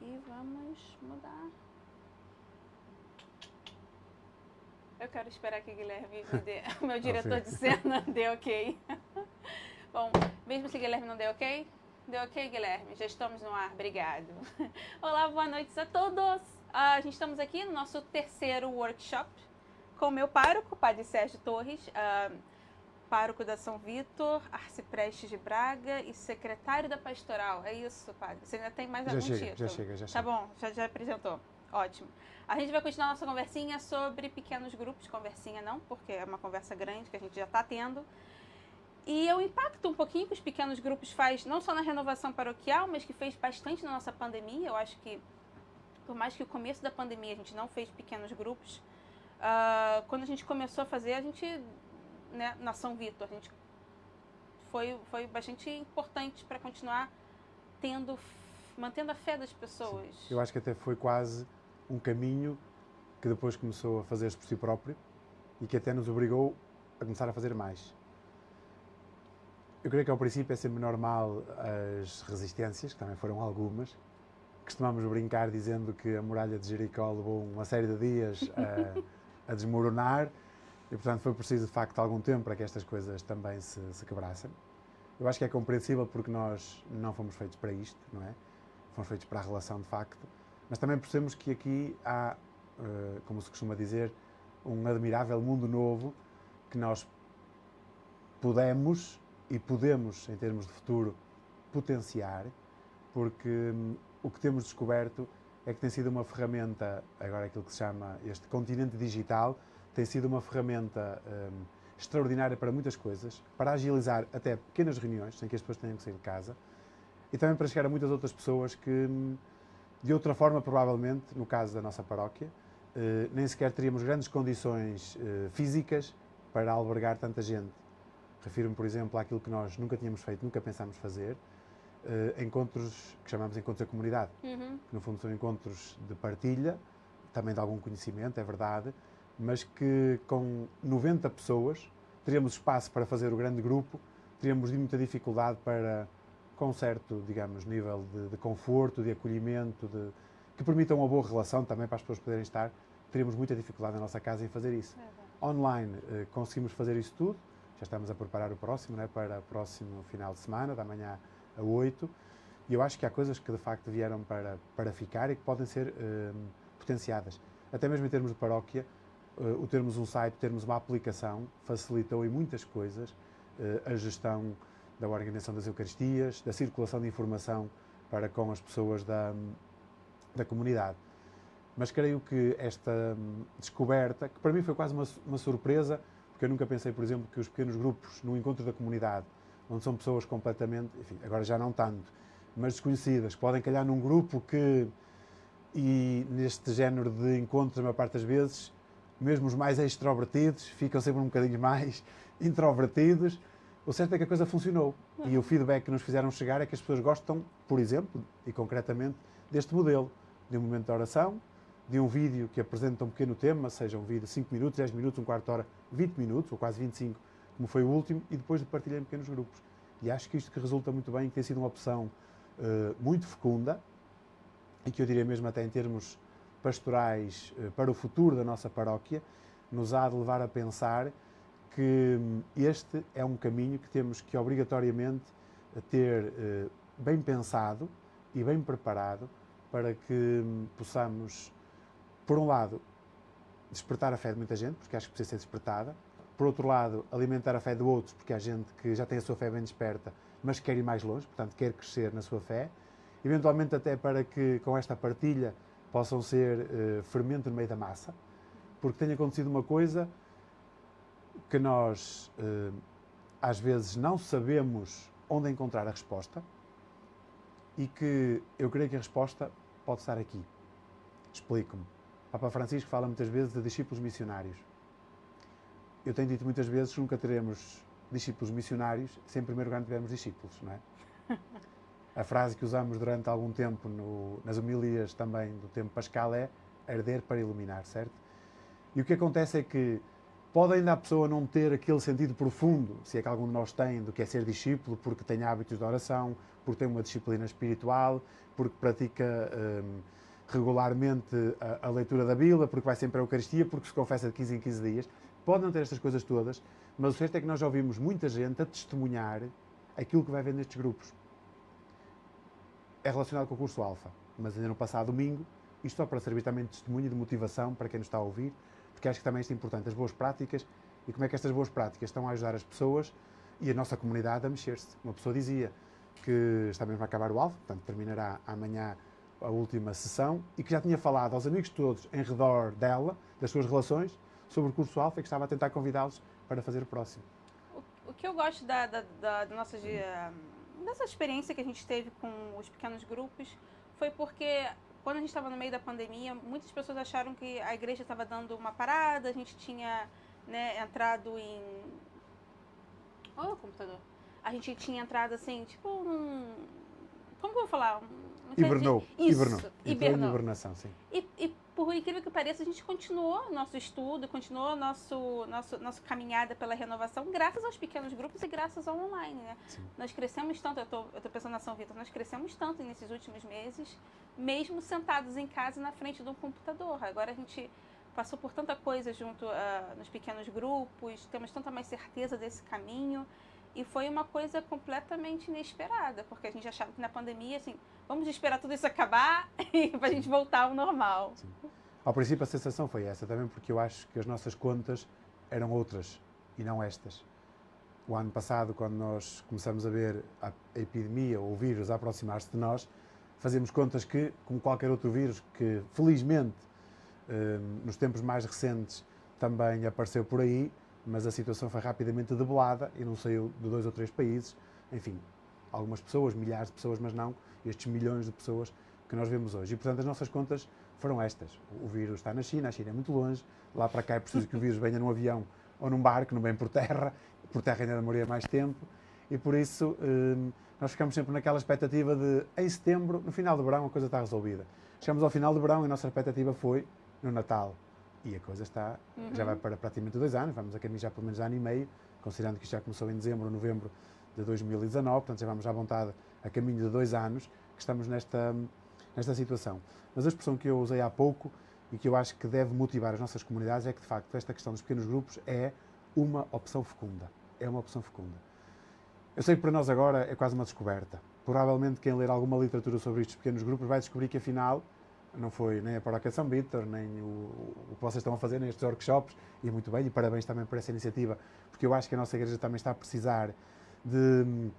E vamos mudar. Eu quero esperar que o Guilherme me dê, o meu diretor de cena dê ok. Bom, mesmo se o Guilherme não deu ok, deu ok, Guilherme, já estamos no ar, obrigado. Olá, boa noite a todos. A gente estamos aqui no nosso terceiro workshop com o meu pároco, o Padre Sérgio Torres, pároco da São Vítor, arcipreste de Braga e secretário da Pastoral. É isso, Padre? Você ainda tem mais algum título? Já chega. Tá bom, já apresentou. Ótimo. A gente vai continuar nossa conversinha sobre pequenos grupos. Conversinha não, porque é uma conversa grande que a gente já está tendo. E o impacto um pouquinho que os pequenos grupos faz, não só na renovação paroquial, mas que fez bastante na nossa pandemia. Eu acho que, por mais que o começo da pandemia a gente não fez pequenos grupos, quando a gente começou a fazer, a gente, né, na São Vítor, a gente foi bastante importante para continuar mantendo a fé das pessoas. Sim. Eu acho que até foi quase um caminho que depois começou a fazer-se por si próprio e que até nos obrigou a começar a fazer mais. Eu creio que ao princípio é sempre normal as resistências, que também foram algumas. Costumamos brincar dizendo que a muralha de Jericó levou uma série de dias a desmoronar e, portanto, foi preciso de facto algum tempo para que estas coisas também se quebrassem. Eu acho que é compreensível porque nós não fomos feitos para isto, não é? Fomos feitos para a relação de facto, mas também percebemos que aqui há, como se costuma dizer, um admirável mundo novo que nós podemos, em termos de futuro, potenciar, porque o que temos descoberto é que tem sido uma ferramenta, agora aquilo que se chama este continente digital, tem sido uma ferramenta extraordinária para muitas coisas, para agilizar até pequenas reuniões, sem que as pessoas tenham que sair de casa, e também para chegar a muitas outras pessoas que, de outra forma, provavelmente, no caso da nossa paróquia, nem sequer teríamos grandes condições físicas para albergar tanta gente. Refiro-me, por exemplo, àquilo que nós nunca tínhamos feito, nunca pensámos fazer, encontros que chamamos de encontros da comunidade, que no fundo são encontros de partilha, também de algum conhecimento, é verdade, mas que com 90 pessoas teríamos espaço para fazer o grande grupo, teríamos muita dificuldade para, com certo, digamos, nível de conforto, de acolhimento, que permita uma boa relação também para as pessoas poderem estar, teríamos muita dificuldade na nossa casa em fazer isso. Online conseguimos fazer isso tudo, já estamos a preparar o próximo, né, para o próximo final de semana, da manhã a 8, e eu acho que há coisas que de facto vieram para ficar e que podem ser potenciadas. Até mesmo em termos de paróquia, o termos um site, termos uma aplicação, facilitou em muitas coisas a gestão da organização das Eucaristias, da circulação de informação para com as pessoas da comunidade. Mas creio que esta descoberta, que para mim foi quase uma surpresa, porque eu nunca pensei, por exemplo, que os pequenos grupos no encontro da comunidade, onde são pessoas completamente, enfim, agora já não tanto, mas desconhecidas, podem calhar num grupo e neste género de encontros, a maior parte das vezes, mesmo os mais extrovertidos ficam sempre um bocadinho mais introvertidos. O certo é que a coisa funcionou e o feedback que nos fizeram chegar é que as pessoas gostam, por exemplo, e concretamente, deste modelo, de um momento de oração, de um vídeo que apresenta um pequeno tema, seja um vídeo de 5 minutos, 10 minutos, um quarto de hora, 20 minutos, ou quase 25, como foi o último, e depois de partilhar em pequenos grupos. E acho que isto que resulta muito bem, que tem sido uma opção muito fecunda, e que eu diria mesmo até em termos pastorais para o futuro da nossa paróquia, nos há de levar a pensar que este é um caminho que temos que obrigatoriamente ter bem pensado e bem preparado para que possamos, por um lado, despertar a fé de muita gente, porque acho que precisa ser despertada, por outro lado, alimentar a fé de outros, porque há gente que já tem a sua fé bem desperta, mas quer ir mais longe, portanto quer crescer na sua fé, eventualmente até para que com esta partilha possam ser fermento no meio da massa, porque tem acontecido uma coisa que nós às vezes não sabemos onde encontrar a resposta e que eu creio que a resposta pode estar aqui. Explico-me. Papa Francisco fala muitas vezes de discípulos missionários. Eu tenho dito muitas vezes que nunca teremos discípulos missionários se em primeiro lugar não tivermos discípulos, não é? A frase que usamos durante algum tempo nas homilias também do tempo pascal é arder para iluminar, certo? E o que acontece é que pode ainda a pessoa não ter aquele sentido profundo, se é que algum de nós tem, do que é ser discípulo, porque tem hábitos de oração, porque tem uma disciplina espiritual, porque pratica regularmente a leitura da Bíblia, porque vai sempre à Eucaristia, porque se confessa de 15 em 15 dias. Pode não ter estas coisas todas, mas o certo é que nós já ouvimos muita gente a testemunhar aquilo que vai ver nestes grupos. É relacionado com o curso Alfa, mas ainda no passado domingo, isto só para servir também de testemunho e de motivação para quem nos está a ouvir, porque acho que também isto é importante, as boas práticas e como é que estas boas práticas estão a ajudar as pessoas e a nossa comunidade a mexer-se. Uma pessoa dizia que está mesmo a acabar o Alfa, portanto terminará amanhã a última sessão, e que já tinha falado aos amigos todos em redor dela, das suas relações, sobre o curso Alfa, e que estava a tentar convidá-los para fazer o próximo. O que eu gosto da dessa experiência que a gente teve com os pequenos grupos foi porque, quando a gente estava no meio da pandemia, muitas pessoas acharam que a igreja estava dando uma parada, a gente tinha, né, entrado em... Oh, computador. A gente tinha entrado assim, tipo, como que eu vou falar? Hibernou. Isso, hibernou. Em hibernação, sim. E por incrível que pareça, a gente continuou nosso estudo, continuou nossa caminhada pela renovação, graças aos pequenos grupos e graças ao online, né? Sim. Nós crescemos tanto, eu tô pensando na São Vitor, nós crescemos tanto nesses últimos meses, mesmo sentados em casa na frente de um computador. Agora a gente passou por tanta coisa junto nos pequenos grupos, temos tanta mais certeza desse caminho. E foi uma coisa completamente inesperada, porque a gente achava que na pandemia, assim, vamos esperar tudo isso acabar e para a gente voltar ao normal. Sim. Ao princípio a sensação foi essa, também porque eu acho que as nossas contas eram outras e não estas. O ano passado, quando nós começamos a ver a epidemia ou o vírus a aproximar-se de nós, fazíamos contas que, como qualquer outro vírus, que felizmente nos tempos mais recentes também apareceu por aí, mas a situação foi rapidamente debelada e não saiu de 2 ou 3 países. Enfim, algumas pessoas, milhares de pessoas, mas não estes milhões de pessoas que nós vemos hoje. E, portanto, as nossas contas foram estas. O vírus está na China, a China é muito longe, lá para cá é preciso que o vírus venha num avião ou num barco, não vem por terra ainda demoraria mais tempo, e por isso nós ficamos sempre naquela expectativa de, em setembro, no final do verão, a coisa está resolvida. Chegamos ao final do verão e a nossa expectativa foi no Natal. E a coisa está, já vai para praticamente 2 anos, vamos a caminho já pelo menos 1 ano e meio, considerando que isto já começou em dezembro ou novembro de 2019, portanto já vamos à vontade a caminho de 2 anos que estamos nesta situação. Mas a expressão que eu usei há pouco e que eu acho que deve motivar as nossas comunidades é que, de facto, esta questão dos pequenos grupos é uma opção fecunda. É uma opção fecunda. Eu sei que para nós agora é quase uma descoberta. Provavelmente quem ler alguma literatura sobre estes pequenos grupos vai descobrir que afinal não foi nem a Paróquia São Vítor, nem o que vocês estão a fazer nestes workshops, e muito bem, e parabéns também por essa iniciativa, porque eu acho que a nossa igreja também está a precisar de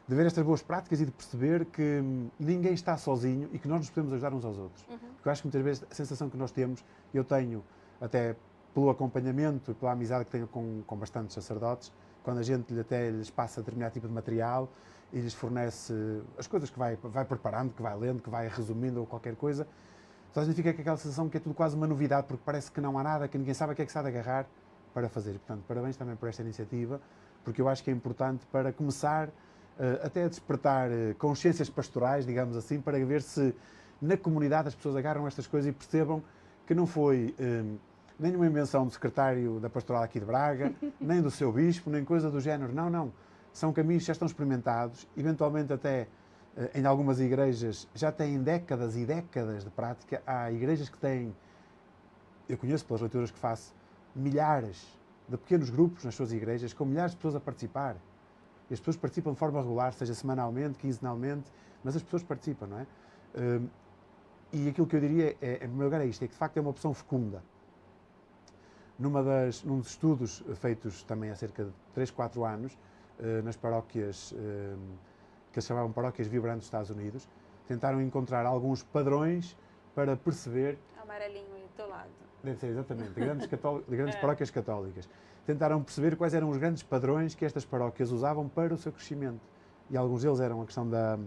ver estas boas práticas e de perceber que ninguém está sozinho e que nós nos podemos ajudar uns aos outros. Porque eu acho que muitas vezes a sensação que nós temos, eu tenho até pelo acompanhamento e pela amizade que tenho com bastantes sacerdotes, quando a gente até lhes passa determinado tipo de material e lhes fornece as coisas que vai preparando, que vai lendo, que vai resumindo ou qualquer coisa, então a gente fica com aquela sensação que é tudo quase uma novidade, porque parece que não há nada, que ninguém sabe a que é que se há de agarrar para fazer. Portanto, parabéns também por esta iniciativa, porque eu acho que é importante para começar até a despertar consciências pastorais, digamos assim, para ver se na comunidade as pessoas agarram estas coisas e percebam que não foi nenhuma invenção do secretário da pastoral aqui de Braga, nem do seu bispo, nem coisa do género. Não, não. São caminhos que já estão experimentados, eventualmente até em algumas igrejas já têm décadas e décadas de prática. Há igrejas que têm, eu conheço pelas leituras que faço, milhares de pequenos grupos nas suas igrejas, com milhares de pessoas a participar. E as pessoas participam de forma regular, seja semanalmente, quinzenalmente, mas as pessoas participam, não é? E aquilo que eu diria em primeiro lugar é isto, é que de facto é uma opção fecunda. Num dos estudos feitos também há cerca de 3, 4 anos, nas paróquias que eles chamavam paróquias vibrantes dos Estados Unidos, tentaram encontrar alguns padrões para perceber... Amarelinho aí do teu lado. Deve ser, exatamente, de grandes paróquias católicas. Tentaram perceber quais eram os grandes padrões que estas paróquias usavam para o seu crescimento. E alguns deles eram a questão da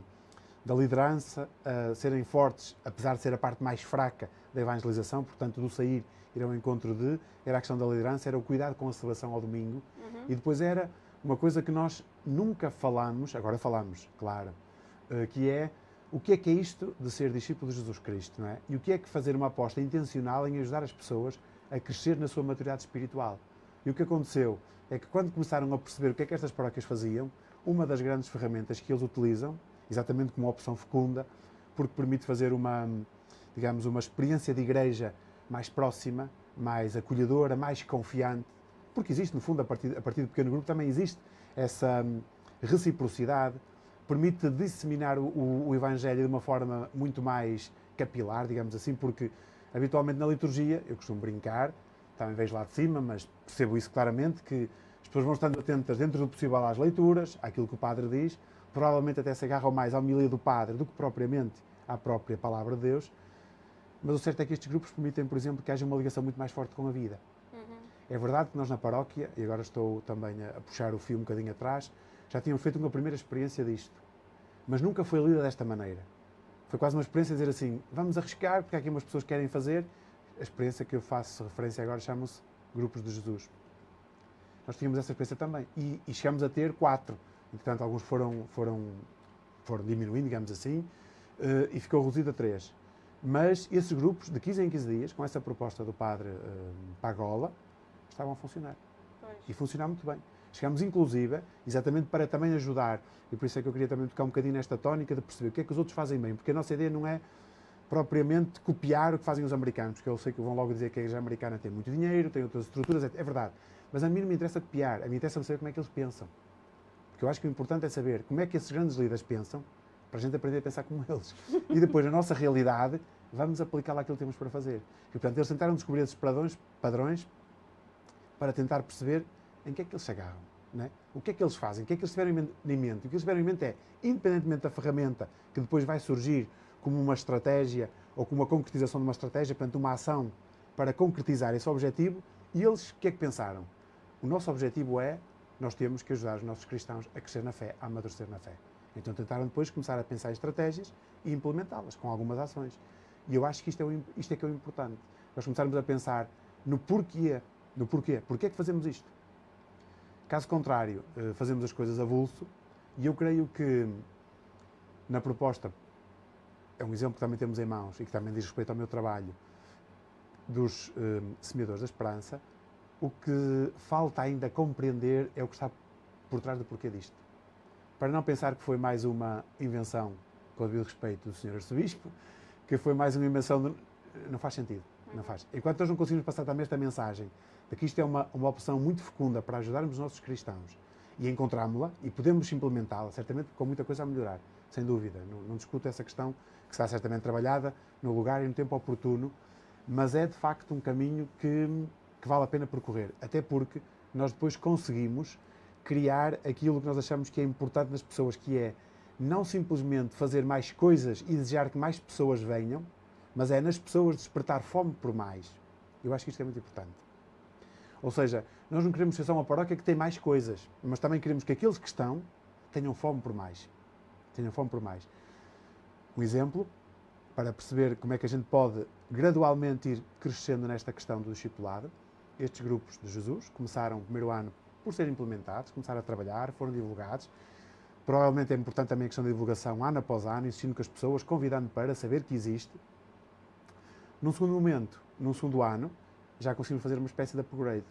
liderança, serem fortes, apesar de ser a parte mais fraca da evangelização, portanto, do sair, ir ao encontro de, era a questão da liderança, era o cuidado com a celebração ao domingo, e depois era uma coisa que nós nunca falamos, agora falamos, claro, que é o que é isto de ser discípulo de Jesus Cristo, não é? E o que é que fazer uma aposta intencional em ajudar as pessoas a crescer na sua maturidade espiritual. E o que aconteceu é que quando começaram a perceber o que é que estas paróquias faziam, uma das grandes ferramentas que eles utilizam exatamente como uma opção fecunda, porque permite fazer digamos, uma experiência de igreja mais próxima, mais acolhedora, mais confiante, porque existe, no fundo, a partir do pequeno grupo também existe essa reciprocidade, permite disseminar o Evangelho de uma forma muito mais capilar, digamos assim, porque habitualmente na liturgia, eu costumo brincar, também vejo lá de cima, mas percebo isso claramente, que as pessoas vão estando atentas dentro do possível às leituras, àquilo que o padre diz, provavelmente até se agarram mais à homilia do padre do que propriamente à própria palavra de Deus, mas o certo é que estes grupos permitem, por exemplo, que haja uma ligação muito mais forte com a vida. É verdade que nós na paróquia, e agora estou também a puxar o fio um bocadinho atrás, já tínhamos feito uma primeira experiência disto, mas nunca foi lida desta maneira. Foi quase uma experiência de dizer assim, vamos arriscar, porque há aqui umas pessoas que querem fazer. A experiência que eu faço referência agora chama-se Grupos de Jesus. Nós tínhamos essa experiência também, e chegamos a ter 4. Entretanto, alguns foram diminuindo, digamos assim, e ficou reduzido a 3. Mas esses grupos, de 15 em 15 dias, com essa proposta do padre Pagola, estavam a funcionar. Pois. E funcionar muito bem. Chegamos, inclusive, exatamente para também ajudar, e por isso é que eu queria também tocar um bocadinho nesta tónica de perceber o que é que os outros fazem bem, porque a nossa ideia não é propriamente copiar o que fazem os americanos, porque eu sei que vão logo dizer que a igreja americana tem muito dinheiro, tem outras estruturas, é verdade. Mas a mim não me interessa copiar, a mim interessa saber como é que eles pensam. Porque eu acho que o importante é saber como é que esses grandes líderes pensam, para a gente aprender a pensar como eles. E depois, na nossa realidade, vamos aplicá-la àquilo que temos para fazer. E, portanto, eles tentaram descobrir esses padrões para tentar perceber em que é que eles se agarram, não é? O que é que eles fazem, o que é que eles tiveram em mente. O que eles tiveram em mente é, independentemente da ferramenta que depois vai surgir como uma estratégia ou como uma concretização de uma estratégia, portanto, uma ação para concretizar esse objetivo, e eles o que é que pensaram? O nosso objetivo é, nós temos que ajudar os nossos cristãos a crescer na fé, a amadurecer na fé. Então tentaram depois começar a pensar em estratégias e implementá-las com algumas ações. E eu acho que isto é que é o importante. Nós começarmos a pensar no porquê. Porquê é que fazemos isto? Caso contrário, fazemos as coisas a vulso, e eu creio que na proposta, é um exemplo que também temos em mãos e que também diz respeito ao meu trabalho, dos semeadores da esperança, o que falta ainda compreender é o que está por trás do porquê disto. Para não pensar que foi mais uma invenção, com o devido respeito, do Sr. Arcebispo, que foi mais uma invenção, não faz sentido. Não faz. Enquanto nós não conseguimos passar também esta mensagem de que isto é uma opção muito fecunda para ajudarmos os nossos cristãos e encontramos-la e podemos implementá-la, certamente com muita coisa a melhorar, sem dúvida. Não discuto essa questão, que será certamente trabalhada no lugar e no tempo oportuno, mas é de facto um caminho que vale a pena percorrer, até porque nós depois conseguimos criar aquilo que nós achamos que é importante nas pessoas, que é não simplesmente fazer mais coisas e desejar que mais pessoas venham, mas é nas pessoas despertar fome por mais. Eu acho que isto é muito importante. Ou seja, nós não queremos ser só uma paróquia que tem mais coisas, mas também queremos que aqueles que estão tenham fome por mais. Tenham fome por mais. Um exemplo, para perceber como é que a gente pode gradualmente ir crescendo nesta questão do discipulado, estes grupos de Jesus começaram no primeiro ano por serem implementados, começaram a trabalhar, foram divulgados. Provavelmente é importante também a questão da divulgação ano após ano, insistindo com as pessoas, convidando para saber que existe. Num segundo momento, num segundo ano, já conseguimos fazer uma espécie de upgrade.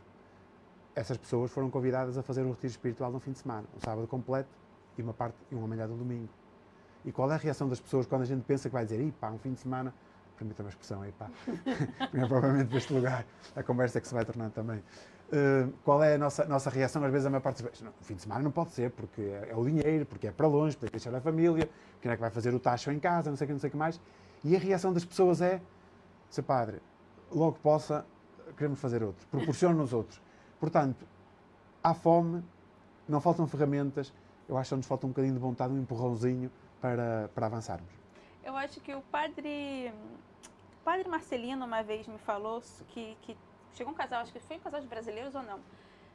Essas pessoas foram convidadas a fazer um retiro espiritual no fim de semana, um sábado completo e uma manhã do domingo. E qual é a reação das pessoas quando a gente pensa que vai dizer, pá, um fim de semana, permita-me a expressão aí, pá, não é provavelmente deste lugar, a conversa é que se vai tornando também. Qual é a nossa reação? Às vezes a maior parte diz, o fim de semana não pode ser, porque é o dinheiro, porque é para longe, porque tem que deixar a família, quem é que vai fazer o tacho em casa, não sei o que mais. E a reação das pessoas é, Sr. Padre, logo possa, queremos fazer outros, proporcione-nos outros. Portanto, há fome, não faltam ferramentas, eu acho que nos falta um bocadinho de vontade, um empurrãozinho para avançarmos. Eu acho que o padre Marcelino uma vez me falou que chegou um casal, acho que foi um casal de brasileiros ou não,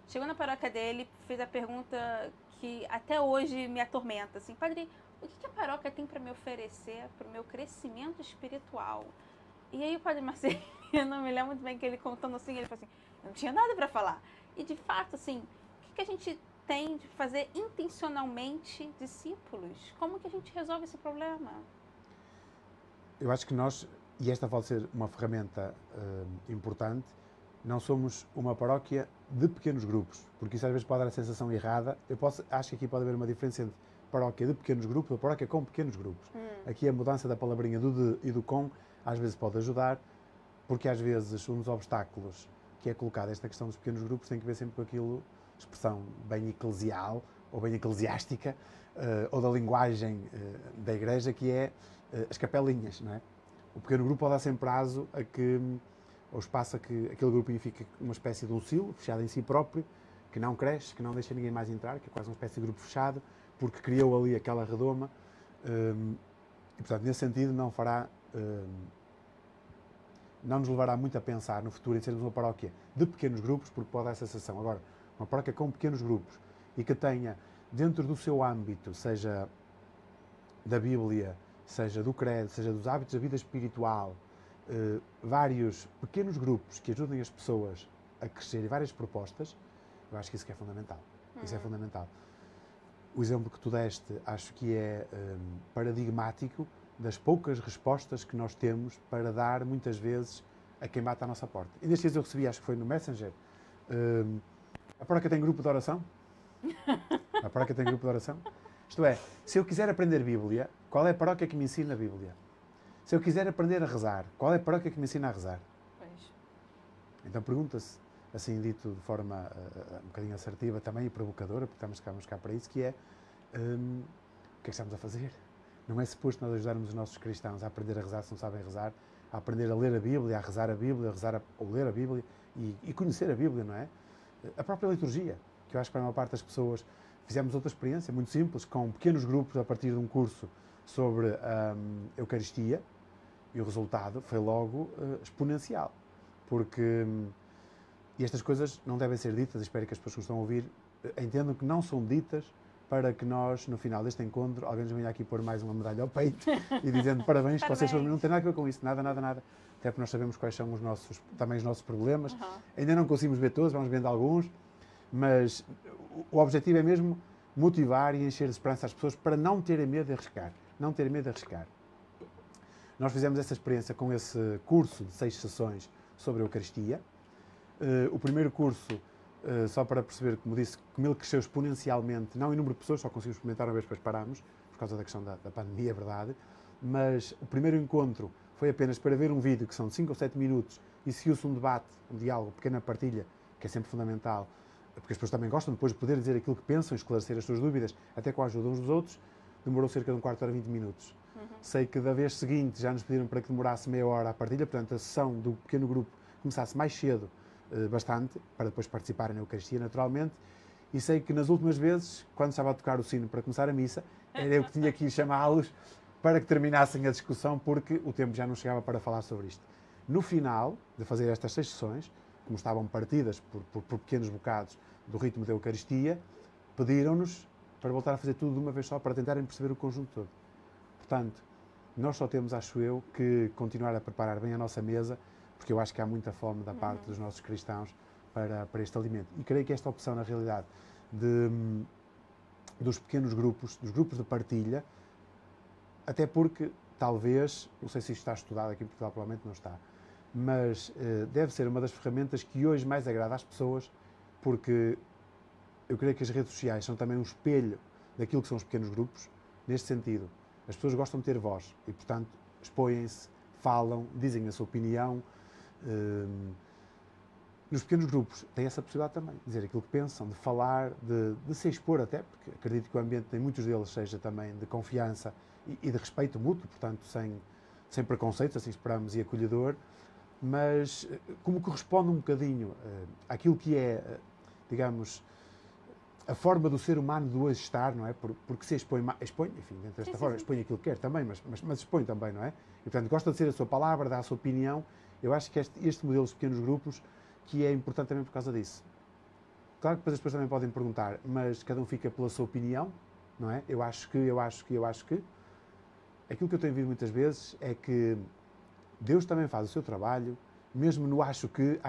chegou na paróquia dele, fez a pergunta que até hoje me atormenta, assim, padre, o que a paróquia tem para me oferecer para o meu crescimento espiritual? E aí o padre Marcelino, me lembro muito bem que ele contando assim, ele falou assim, eu não tinha nada para falar. E de fato, assim, o que a gente tem de fazer intencionalmente discípulos? Como que a gente resolve esse problema? Eu acho que nós, e esta pode ser uma ferramenta importante, não somos uma paróquia de pequenos grupos, porque isso às vezes pode dar a sensação errada. Acho que aqui pode haver uma diferença entre paróquia de pequenos grupos ou paróquia com pequenos grupos. Aqui a mudança da palavrinha do de e do com às vezes pode ajudar, porque às vezes um dos obstáculos que é colocado esta questão dos pequenos grupos tem que ver sempre com aquilo, expressão bem eclesial ou bem eclesiástica, ou da linguagem da Igreja, que é as capelinhas, não é? O pequeno grupo pode dar sempre prazo a que, ou espaço a que aquele grupinho fique uma espécie de um silo, fechado em si próprio, que não cresce, que não deixa ninguém mais entrar, que é quase uma espécie de grupo fechado, porque criou ali aquela redoma, e portanto, nesse sentido, não nos levará muito a pensar no futuro em sermos uma paróquia de pequenos grupos, porque pode dar essa sensação. Agora, uma paróquia com pequenos grupos e que tenha dentro do seu âmbito, seja da Bíblia, seja do credo, seja dos hábitos da vida espiritual, vários pequenos grupos que ajudem as pessoas a crescer e várias propostas, eu acho que isso que é fundamental. Isso é fundamental. O exemplo que tu deste acho que é paradigmático das poucas respostas que nós temos para dar muitas vezes a quem bate à nossa porta. E nestes dias eu recebi, acho que foi no Messenger, a paróquia tem grupo de oração? A paróquia tem grupo de oração? Isto é, se eu quiser aprender Bíblia, qual é a paróquia que me ensina a Bíblia? Se eu quiser aprender a rezar, qual é a paróquia que me ensina a rezar? Pois. Então pergunta-se, assim dito de forma um bocadinho assertiva também e provocadora, porque estamos cá para isso, que é o que é que estamos a fazer? Não é suposto nós ajudarmos os nossos cristãos a aprender a rezar se não sabem rezar, a aprender a ler a Bíblia, a rezar a Bíblia, ou ler a Bíblia e conhecer a Bíblia, não é? A própria liturgia, que eu acho que para a maior parte das pessoas fizemos outra experiência muito simples, com pequenos grupos a partir de um curso sobre a Eucaristia, e o resultado foi logo exponencial, porque e estas coisas não devem ser ditas, espero que as pessoas que estão a ouvir entendam que não são ditas para que nós, no final deste encontro, alguém nos venha aqui pôr mais uma medalha ao peito e dizendo parabéns, que vocês não têm nada a ver com isso, nada. Até porque nós sabemos quais são também os nossos problemas. Ainda não conseguimos ver todos, vamos vendo alguns, mas o objetivo é mesmo motivar e encher de esperança as pessoas para não terem medo de arriscar. Não terem medo de arriscar. Nós fizemos essa experiência com esse curso de 6 sessões sobre a Eucaristia. O primeiro curso, só para perceber, como disse, como ele cresceu exponencialmente, não em número de pessoas, só conseguimos experimentar uma vez, depois parámos, por causa da questão da pandemia, é verdade, mas o primeiro encontro foi apenas para ver um vídeo, que são de 5 ou 7 minutos, e seguiu-se um debate, um diálogo, pequena partilha, que é sempre fundamental, porque as pessoas também gostam depois de poder dizer aquilo que pensam, esclarecer as suas dúvidas, até com a ajuda uns dos outros. Demorou cerca de um quarto de hora, 20 minutos. Sei que da vez seguinte já nos pediram para que demorasse meia hora a partilha, portanto a sessão do pequeno grupo começasse mais cedo, bastante, para depois participarem na Eucaristia, naturalmente, e sei que nas últimas vezes, quando estava a tocar o sino para começar a missa, era eu que tinha que ir chamá-los para que terminassem a discussão, porque o tempo já não chegava para falar sobre isto. No final de fazer estas 6 sessões, como estavam partidas por pequenos bocados do ritmo da Eucaristia, pediram-nos para voltar a fazer tudo de uma vez só, para tentarem perceber o conjunto todo. Portanto, nós só temos, acho eu, que continuar a preparar bem a nossa mesa, porque eu acho que há muita fome da parte dos nossos cristãos para este alimento. E creio que esta opção, na realidade, dos pequenos grupos, dos grupos de partilha, até porque, talvez, não sei se isto está estudado aqui em Portugal, provavelmente não está, mas deve ser uma das ferramentas que hoje mais agrada às pessoas, porque eu creio que as redes sociais são também um espelho daquilo que são os pequenos grupos, neste sentido. As pessoas gostam de ter voz e, portanto, expõem-se, falam, dizem a sua opinião. Nos pequenos grupos têm essa possibilidade também, de dizer aquilo que pensam, de falar, de se expor até, porque acredito que o ambiente em muitos deles seja também de confiança e de respeito mútuo, portanto, sem preconceitos, assim esperamos, e acolhedor, mas como corresponde um bocadinho àquilo que é, digamos, a forma do ser humano de hoje estar, não é? Porque se expõe, enfim, dentro desta forma, expõe aquilo que quer também, mas expõe também, não é? E, portanto, gosta de ser a sua palavra, dar a sua opinião. Eu acho que este modelo de pequenos grupos que é importante também por causa disso. Claro que depois as pessoas também podem perguntar, mas cada um fica pela sua opinião, não é? Eu acho que. Aquilo que eu tenho ouvido muitas vezes é que Deus também faz o seu trabalho, mesmo no acho que.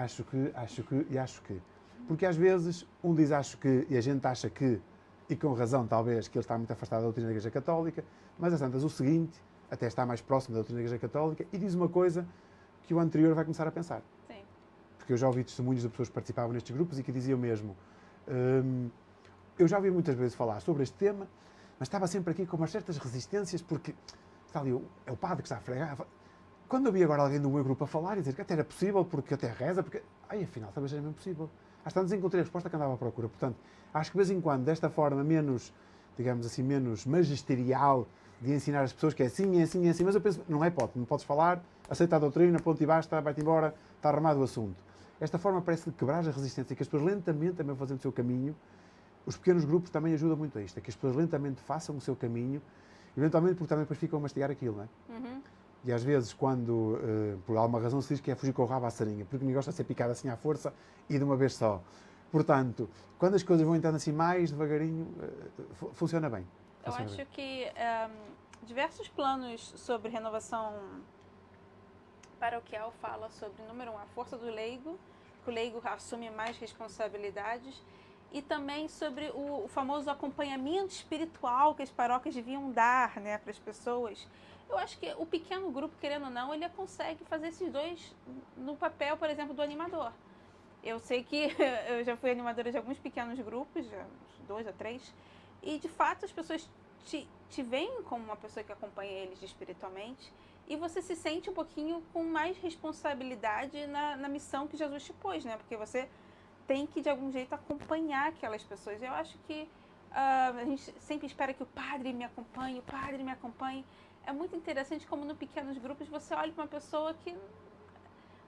Porque às vezes um diz acho que e a gente acha que, e com razão talvez, que ele está muito afastado da doutrina da Igreja Católica, mas às tantas o seguinte, até está mais próximo da doutrina da Igreja Católica, e diz uma coisa que o anterior vai começar a pensar. Sim. Porque eu já ouvi testemunhos de pessoas que participavam nestes grupos e que diziam mesmo, eu já ouvi muitas vezes falar sobre este tema mas estava sempre aqui com umas certas resistências, porque está ali, é o padre que está a fregar. Quando eu vi agora alguém do meu grupo a falar e dizer que até era possível, porque até reza, porque... Ai, afinal, talvez seja mesmo possível. Às tantas encontrei a resposta que andava à procura. Portanto, acho que de vez em quando, desta forma menos, digamos assim, menos magisterial, de ensinar as pessoas que é assim, é assim, é assim, mas eu penso, não é hipótese, não podes falar, aceita a doutrina, ponto e basta, vai-te embora, está arrumado o assunto. Esta forma parece quebrar a resistência, que as pessoas lentamente também fazendo o seu caminho. Os pequenos grupos também ajudam muito a isto, é que as pessoas lentamente façam o seu caminho, eventualmente porque também depois ficam a mastigar aquilo, não é? Uhum. E às vezes, quando, por alguma razão, se diz que é fugir com o rabo à sarinha, porque ninguém gosta de ser picado assim à força e de uma vez só. Portanto, quando as coisas vão entrando assim mais devagarinho, funciona bem. Eu acho que diversos planos sobre renovação paroquial fala sobre, número 1, a força do leigo, que o leigo assume mais responsabilidades, e também sobre o famoso acompanhamento espiritual que as paróquias deviam dar, né, para as pessoas. Eu acho que o pequeno grupo, querendo ou não, ele consegue fazer esses dois no papel, por exemplo, do animador. Eu sei que eu já fui animadora de alguns pequenos grupos, uns 2 ou 3, e de fato as pessoas te veem como uma pessoa que acompanha eles espiritualmente, e você se sente um pouquinho com mais responsabilidade na missão que Jesus te pôs, né? Porque você tem que, de algum jeito, acompanhar aquelas pessoas. Eu acho que a gente sempre espera que o padre me acompanhe. É muito interessante como no pequenos grupos você olha para uma pessoa que...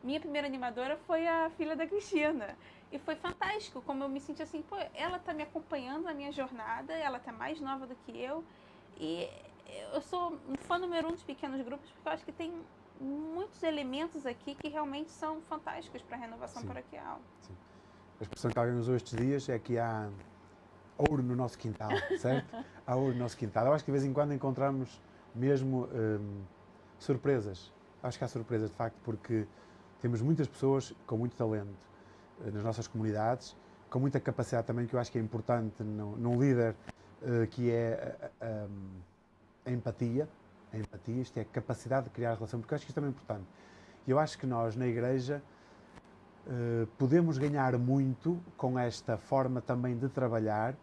Minha primeira animadora foi a filha da Cristina. E foi fantástico, como eu me senti assim, pô, ela está me acompanhando na minha jornada, ela está mais nova do que eu. E eu sou um fã número 1 dos pequenos grupos, porque eu acho que tem muitos elementos aqui que realmente são fantásticos para a renovação paroquial. Sim. A expressão que alguém usou estes dias é que há ouro no nosso quintal, certo? Há ouro no nosso quintal. Eu acho que de vez em quando encontramos mesmo surpresas. Acho que há surpresas, de facto, porque temos muitas pessoas com muito talento nas nossas comunidades, com muita capacidade também, que eu acho que é importante num líder, que é a empatia. A empatia, isto é a capacidade de criar relação, porque eu acho que isto também é importante. E eu acho que nós, na Igreja, podemos ganhar muito com esta forma também de trabalhar,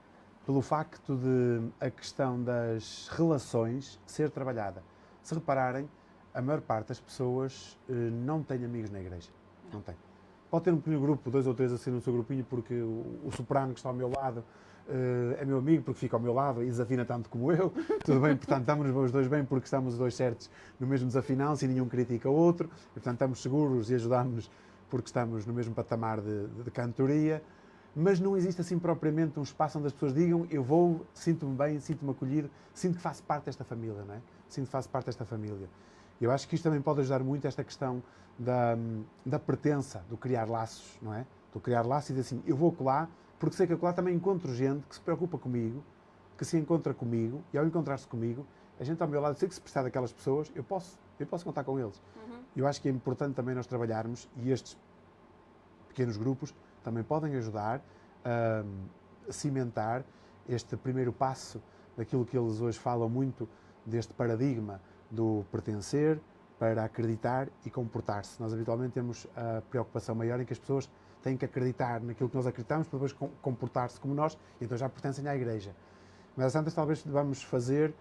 pelo facto de a questão das relações ser trabalhada. Se repararem, a maior parte das pessoas não tem amigos na Igreja. Não tem. Pode ter um pequeno grupo, 2 ou 3 assim no seu grupinho, porque o soprano que está ao meu lado é meu amigo, porque fica ao meu lado e desafina tanto como eu. Tudo bem, portanto, estamos os dois bem, porque estamos os dois certos no mesmo desafinão, se nenhum critica o outro. E, portanto, estamos seguros e ajudamos-nos porque estamos no mesmo patamar de cantoria. Mas não existe assim propriamente um espaço onde as pessoas digam eu vou, sinto-me bem, sinto-me acolhido, sinto que faço parte desta família, não é? Sinto que faço parte desta família. Eu acho que isto também pode ajudar muito esta questão da pertença, do criar laços, não é? Do criar laços e dizer assim, eu vou colar, porque sei que eu lá também encontro gente que se preocupa comigo, que se encontra comigo, e ao encontrar-se comigo, a gente ao meu lado, sei que se precisar daquelas pessoas, eu posso contar com eles. Uhum. Eu acho que é importante também nós trabalharmos, e estes pequenos grupos também podem ajudar a cimentar este primeiro passo daquilo que eles hoje falam muito, deste paradigma do pertencer para acreditar e comportar-se. Nós habitualmente temos a preocupação maior em que as pessoas têm que acreditar naquilo que nós acreditamos para depois comportar-se como nós, e então já pertencem à Igreja. Mas às tantas talvez vamos fazer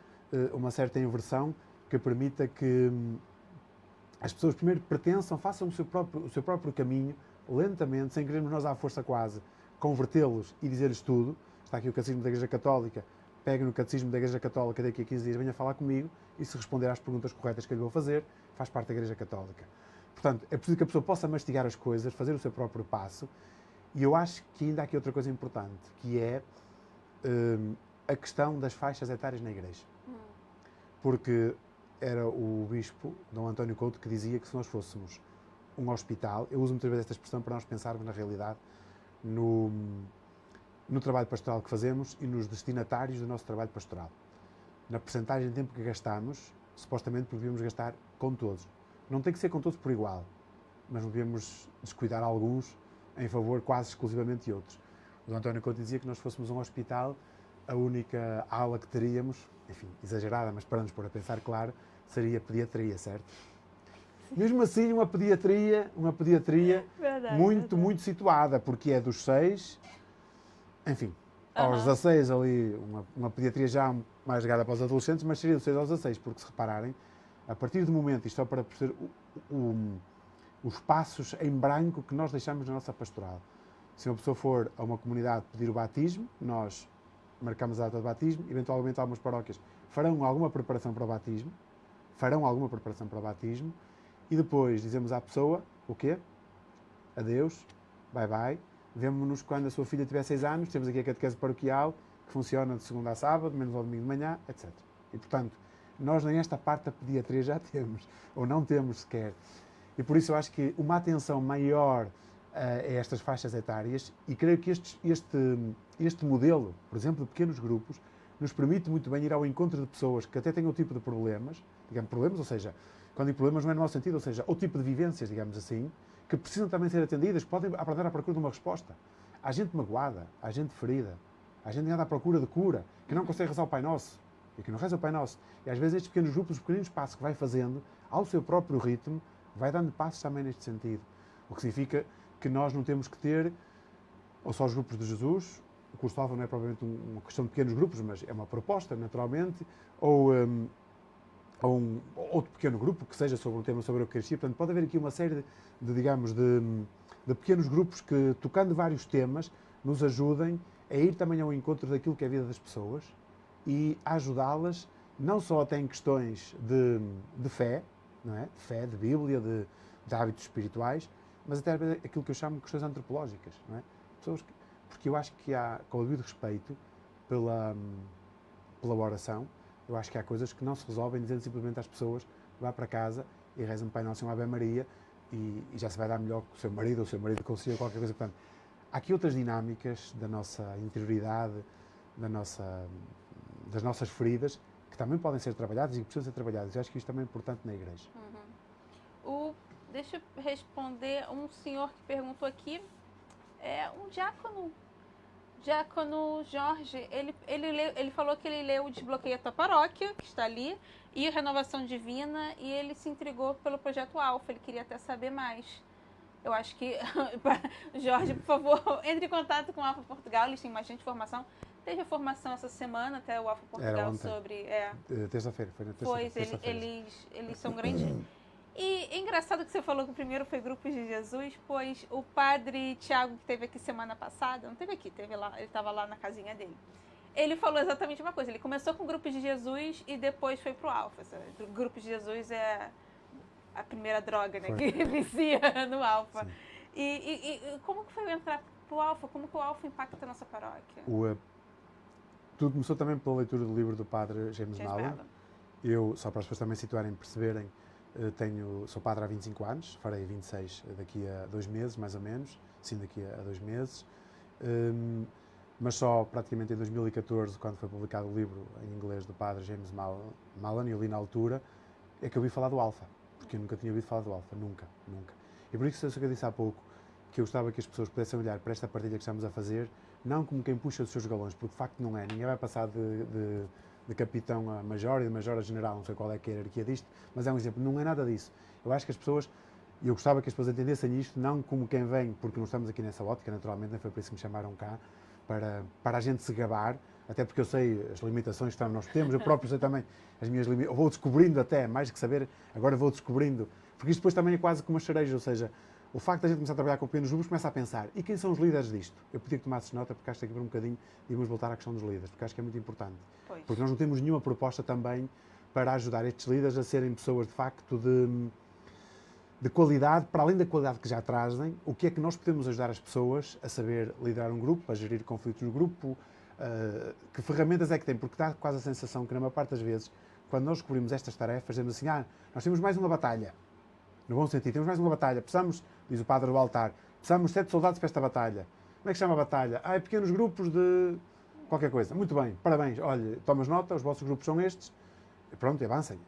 uma certa inversão que permita que as pessoas primeiro pertençam, façam o seu próprio caminho, lentamente, sem querermos nós à força quase, convertê-los e dizer-lhes tudo. Está aqui o Catecismo da Igreja Católica, pegue no Catecismo da Igreja Católica daqui a 15 dias, venha falar comigo e se responder às perguntas corretas que eu lhe vou fazer, faz parte da Igreja Católica. Portanto, é preciso que a pessoa possa mastigar as coisas, fazer o seu próprio passo, e eu acho que ainda há aqui outra coisa importante, que é a questão das faixas etárias na Igreja. Porque era o Bispo, Dom António Couto, que dizia que se nós fôssemos um hospital, eu uso muitas vezes esta expressão para nós pensarmos na realidade, no trabalho pastoral que fazemos e nos destinatários do nosso trabalho pastoral. Na percentagem de tempo que gastamos, supostamente devíamos gastar com todos. Não tem que ser com todos por igual, mas não devemos descuidar alguns em favor quase exclusivamente de outros. O António Couto dizia que nós fôssemos um hospital, a única ala que teríamos, enfim, exagerada, mas para nos pôr a pensar, claro, seria a pediatria, certo? Mesmo assim, uma pediatria verdade, muito situada, porque é dos 6, enfim, aos 16 ali, uma pediatria já mais ligada para os adolescentes, mas seria dos 6 aos 16, porque se repararem, a partir do momento, isto é para perceber os passos em branco que nós deixamos na nossa pastoral. Se uma pessoa for a uma comunidade pedir o batismo, nós marcamos a data de batismo, eventualmente algumas paróquias farão alguma preparação para o batismo, e depois dizemos à pessoa, o quê? Adeus, bye bye, vemo-nos quando a sua filha tiver 6 anos, temos aqui a catequese paroquial, que funciona de segunda a sábado, menos ao domingo de manhã, etc. E, portanto, nós nem esta parte da pediatria já temos, ou não temos sequer. E por isso eu acho que uma atenção maior a estas faixas etárias, e creio que este modelo, por exemplo, de pequenos grupos, nos permite muito bem ir ao encontro de pessoas que até têm o tipo de problemas, digamos problemas, ou seja, quando digo problemas não é no mau sentido, ou seja, o tipo de vivências, digamos assim, que precisam também ser atendidas, que podem aprender à procura de uma resposta. Há gente magoada, há gente ferida, há gente que anda à procura de cura, que não consegue rezar o Pai Nosso, e que não reza o Pai Nosso. E às vezes estes pequenos grupos, os pequeninos passos que vai fazendo, ao seu próprio ritmo, vai dando passos também neste sentido. O que significa que nós não temos que ter, ou só os grupos de Jesus, o curso Alfa não é provavelmente uma questão de pequenos grupos, mas é uma proposta, naturalmente, ou outro pequeno grupo que seja sobre um tema sobre a Eucaristia. Portanto, pode haver aqui uma série de pequenos grupos que, tocando vários temas, nos ajudem a ir também ao encontro daquilo que é a vida das pessoas e a ajudá-las, não só até em questões de fé, não é? De fé, de Bíblia, de hábitos espirituais, mas até aquilo que eu chamo de questões antropológicas, não é? Pessoas que, porque eu acho que há, com o devido respeito pela oração, eu acho que há coisas que não se resolvem dizendo simplesmente às pessoas: vá para casa e reza um Pai Nosso e uma Ave Maria e já se vai dar melhor com o seu marido, ou o seu marido consiga qualquer coisa. Portanto, há aqui outras dinâmicas da nossa interioridade, das nossas feridas, que também podem ser trabalhadas e que precisam ser trabalhadas. Eu acho que isto também é importante na Igreja. Deixa eu responder um senhor que perguntou aqui, um Diácono Jorge, ele falou que ele leu o Desbloqueia a Tua Paróquia, que está ali, e Renovação Divina, e ele se intrigou pelo Projeto Alfa, ele queria até saber mais. Eu acho que, Jorge, por favor, entre em contato com o Alfa Portugal, eles têm bastante informação. Teve a formação essa semana, até o Alfa Portugal sobre... Terça-feira, foi na terça-feira. Pois, eles são grandes... E é engraçado que você falou que o primeiro foi Grupos de Jesus, pois o padre Tiago, que esteve aqui semana passada, não esteve aqui, esteve lá, ele estava lá na casinha dele. Ele falou exatamente uma coisa, ele começou com Grupos de Jesus e depois foi pro Alfa. Grupos de Jesus é a primeira droga, né, que vicia no Alfa. E como que foi entrar pro Alfa? Como que o Alfa impacta a nossa paróquia? Tudo começou também pela leitura do livro do padre James Mallon. Eu, só para as pessoas também situarem e perceberem, sou padre há 25 anos, farei 26 daqui a 2 meses, mais ou menos, sim, daqui a 2 meses, mas só praticamente em 2014, quando foi publicado o livro em inglês do padre James Mallon, e eu li na altura, é que eu ouvi falar do Alfa, porque eu nunca tinha ouvido falar do Alfa, nunca. E por isso eu disse há pouco que eu gostava que as pessoas pudessem olhar para esta partilha que estamos a fazer, não como quem puxa os seus galões, porque de facto não é, ninguém vai passar de capitão a major e de major a general, não sei qual é que é a hierarquia disto, mas é um exemplo, não é nada disso. Eu acho que as pessoas, eu gostava que as pessoas entendessem isto, não como quem vem, porque não estamos aqui nessa ótica, naturalmente, não foi por isso que me chamaram cá, para a gente se gabar, até porque eu sei as limitações que nós temos, eu próprio sei também as minhas limitações, vou descobrindo até, mais que saber, agora vou descobrindo, porque isto depois também é quase como uma cereja, ou seja, o facto de a gente começar a trabalhar com pequenos grupos, começa a pensar, e quem são os líderes disto? Eu podia que tomasses nota, porque acho que aqui por um bocadinho e vamos voltar à questão dos líderes, porque acho que é muito importante. Pois. Porque nós não temos nenhuma proposta também para ajudar estes líderes a serem pessoas, de facto, de qualidade, para além da qualidade que já trazem, o que é que nós podemos ajudar as pessoas a saber liderar um grupo, a gerir conflitos no grupo, que ferramentas é que têm, porque dá quase a sensação que, na maior parte das vezes, quando nós descobrimos estas tarefas, dizemos assim, nós temos mais uma batalha. No bom sentido, temos mais uma batalha, precisamos, diz o padre do altar, precisamos de 7 soldados para esta batalha. Como é que se chama a batalha? É pequenos grupos de qualquer coisa. Muito bem, parabéns, olha, tomas nota, os vossos grupos são estes, pronto, avancem.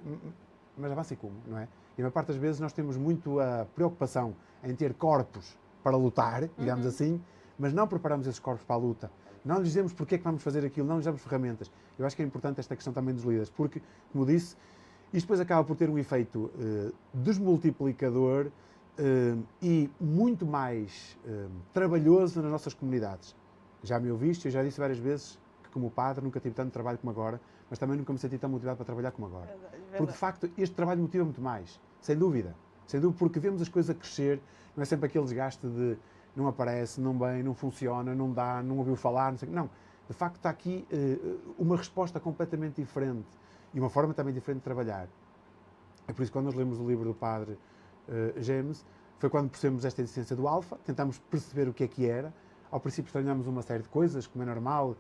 Mas avancem como, não é? E a maior parte das vezes nós temos muito a preocupação em ter corpos para lutar, digamos assim, mas não preparamos esses corpos para a luta. Não lhes dizemos porque é que vamos fazer aquilo, não lhes damos ferramentas. Eu acho que é importante esta questão também dos líderes, porque, como disse, isto depois acaba por ter um efeito desmultiplicador e muito mais trabalhoso nas nossas comunidades. Já me ouviste, eu já disse várias vezes que como padre nunca tive tanto trabalho como agora, mas também nunca me senti tão motivado para trabalhar como agora. Verdade. Porque de facto este trabalho motiva muito mais, sem dúvida. Sem dúvida, porque vemos as coisas a crescer, não é sempre aquele desgaste de não aparece, não vem, não funciona, não dá, não ouviu falar, não sei o quê. Não, de facto está aqui uma resposta completamente diferente e uma forma também diferente de trabalhar. É por isso que quando nós lemos o livro do padre James, foi quando percebemos esta existência do alfa, tentámos perceber o que era. Ao princípio estranhámos uma série de coisas, como é normal,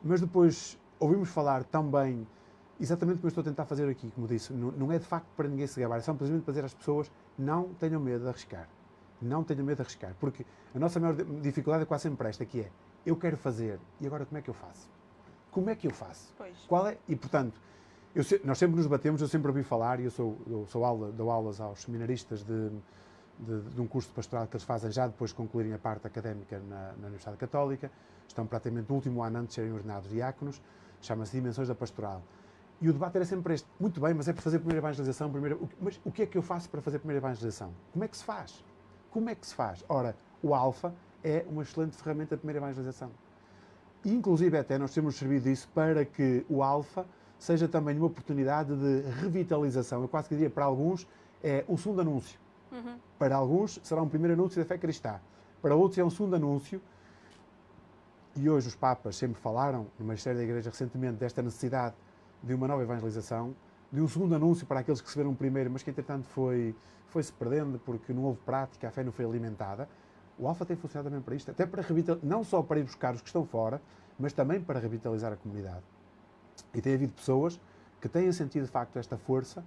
mas depois ouvimos falar tão bem, exatamente como eu estou a tentar fazer aqui, como disse, não é de facto para ninguém se gabar, é só simplesmente para dizer às pessoas, não tenham medo de arriscar. Não tenham medo de arriscar, porque a nossa maior dificuldade é quase sempre esta, que é, eu quero fazer, e agora como é que eu faço? Como é que eu faço? Pois. Qual é? E, portanto, nós sempre nos batemos, eu sempre ouvi falar, e dou aulas aos seminaristas de um curso de pastoral que eles fazem já depois de concluírem a parte académica na Universidade Católica, estão praticamente no último ano antes de serem ordenados diáconos, chama-se Dimensões da Pastoral. E o debate era sempre este, muito bem, mas é para fazer a primeira evangelização, mas o que é que eu faço para fazer a primeira evangelização? Como é que se faz? Como é que se faz? Ora, o Alfa é uma excelente ferramenta de primeira evangelização. E, inclusive, até nós temos servido disso para que o Alfa seja também uma oportunidade de revitalização. Eu quase que diria, para alguns, é um segundo anúncio. Uhum. Para alguns, será um primeiro anúncio da fé cristã. Para outros, é um segundo anúncio. E hoje os Papas sempre falaram, no Magistério da Igreja recentemente, desta necessidade de uma nova evangelização, de um segundo anúncio para aqueles que receberam o primeiro, mas que, entretanto, foi-se perdendo porque não houve prática, a fé não foi alimentada. O Alfa tem funcionado também para isto, até para não só para ir buscar os que estão fora, mas também para revitalizar a comunidade. E tem havido pessoas que têm sentido, de facto, esta força,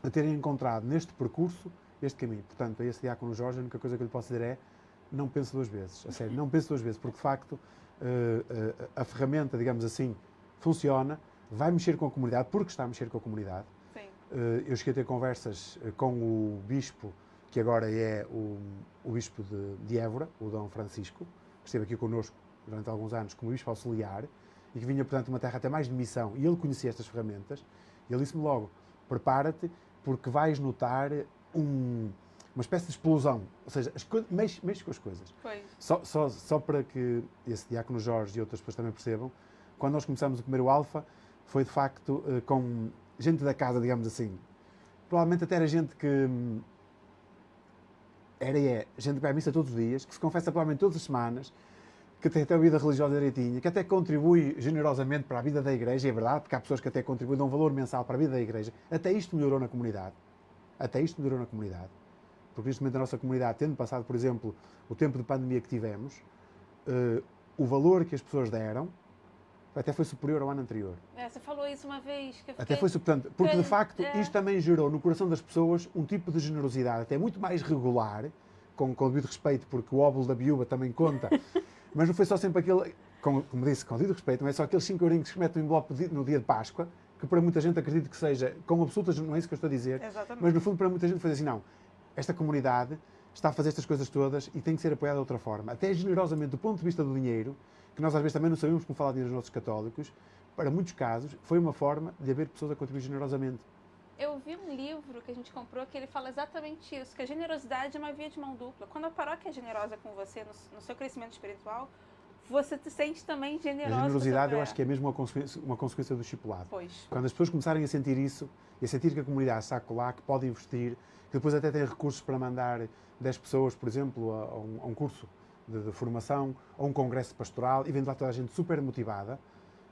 a terem encontrado neste percurso este caminho. Portanto, a esse diácono Jorge, a única coisa que eu lhe posso dizer é não pense duas vezes. A sério, não pense duas vezes, porque, de facto, a ferramenta, digamos assim, funciona, vai mexer com a comunidade, porque está a mexer com a comunidade. Sim. Eu cheguei a ter conversas com o bispo, que agora é o bispo de Évora, o Dom Francisco, que esteve aqui connosco durante alguns anos como bispo auxiliar, e que vinha, portanto, de uma terra até mais de missão, e ele conhecia estas ferramentas, e ele disse-me logo, prepara-te, porque vais notar uma espécie de explosão, ou seja, mexe com as coisas. Pois. Só para que esse diácono Jorge e outras pessoas também percebam, quando nós começámos a comer o Alfa, foi de facto com gente da casa, digamos assim. Provavelmente até era gente que gente que vai à missa todos os dias, que se confessa provavelmente todas as semanas, que tem até a vida religiosa direitinha, que até contribui generosamente para a vida da igreja, é verdade, porque há pessoas que até contribuem, dão um valor mensal para a vida da igreja. Até isto melhorou na comunidade. Porque neste momento a nossa comunidade, tendo passado, por exemplo, o tempo de pandemia que tivemos, o valor que as pessoas deram até foi superior ao ano anterior. Você falou isso uma vez. Que eu fiquei... Até foi superior, porque de facto isto também gerou no coração das pessoas um tipo de generosidade até muito mais regular, com o devido respeito, porque o óbolo da viúva também conta, mas não foi só sempre aquele, como disse, com devido respeito, não é só aqueles 5 eurinhos que se metem no envelope no dia de Páscoa, que para muita gente acredito que seja, com absolutas, não é isso que eu estou a dizer, Exatamente. mas no fundo para muita gente foi assim, não, esta comunidade está a fazer estas coisas todas e tem que ser apoiada de outra forma, até generosamente do ponto de vista do dinheiro, que nós às vezes também não sabemos como falar dinheiro aos nossos católicos, para muitos casos foi uma forma de haver pessoas a contribuir generosamente. Eu vi um livro que a gente comprou que ele fala exatamente isso, que a generosidade é uma via de mão dupla. Quando a paróquia é generosa com você no seu crescimento espiritual, você se sente também generosa. A generosidade eu acho que é mesmo uma consequência do discipulado. Pois. Quando as pessoas começarem a sentir isso, e a sentir que a comunidade está lá, que pode investir, que depois até tem recursos para mandar 10 pessoas, por exemplo, a um curso de formação, ou um congresso pastoral, e vendo lá toda a gente super motivada,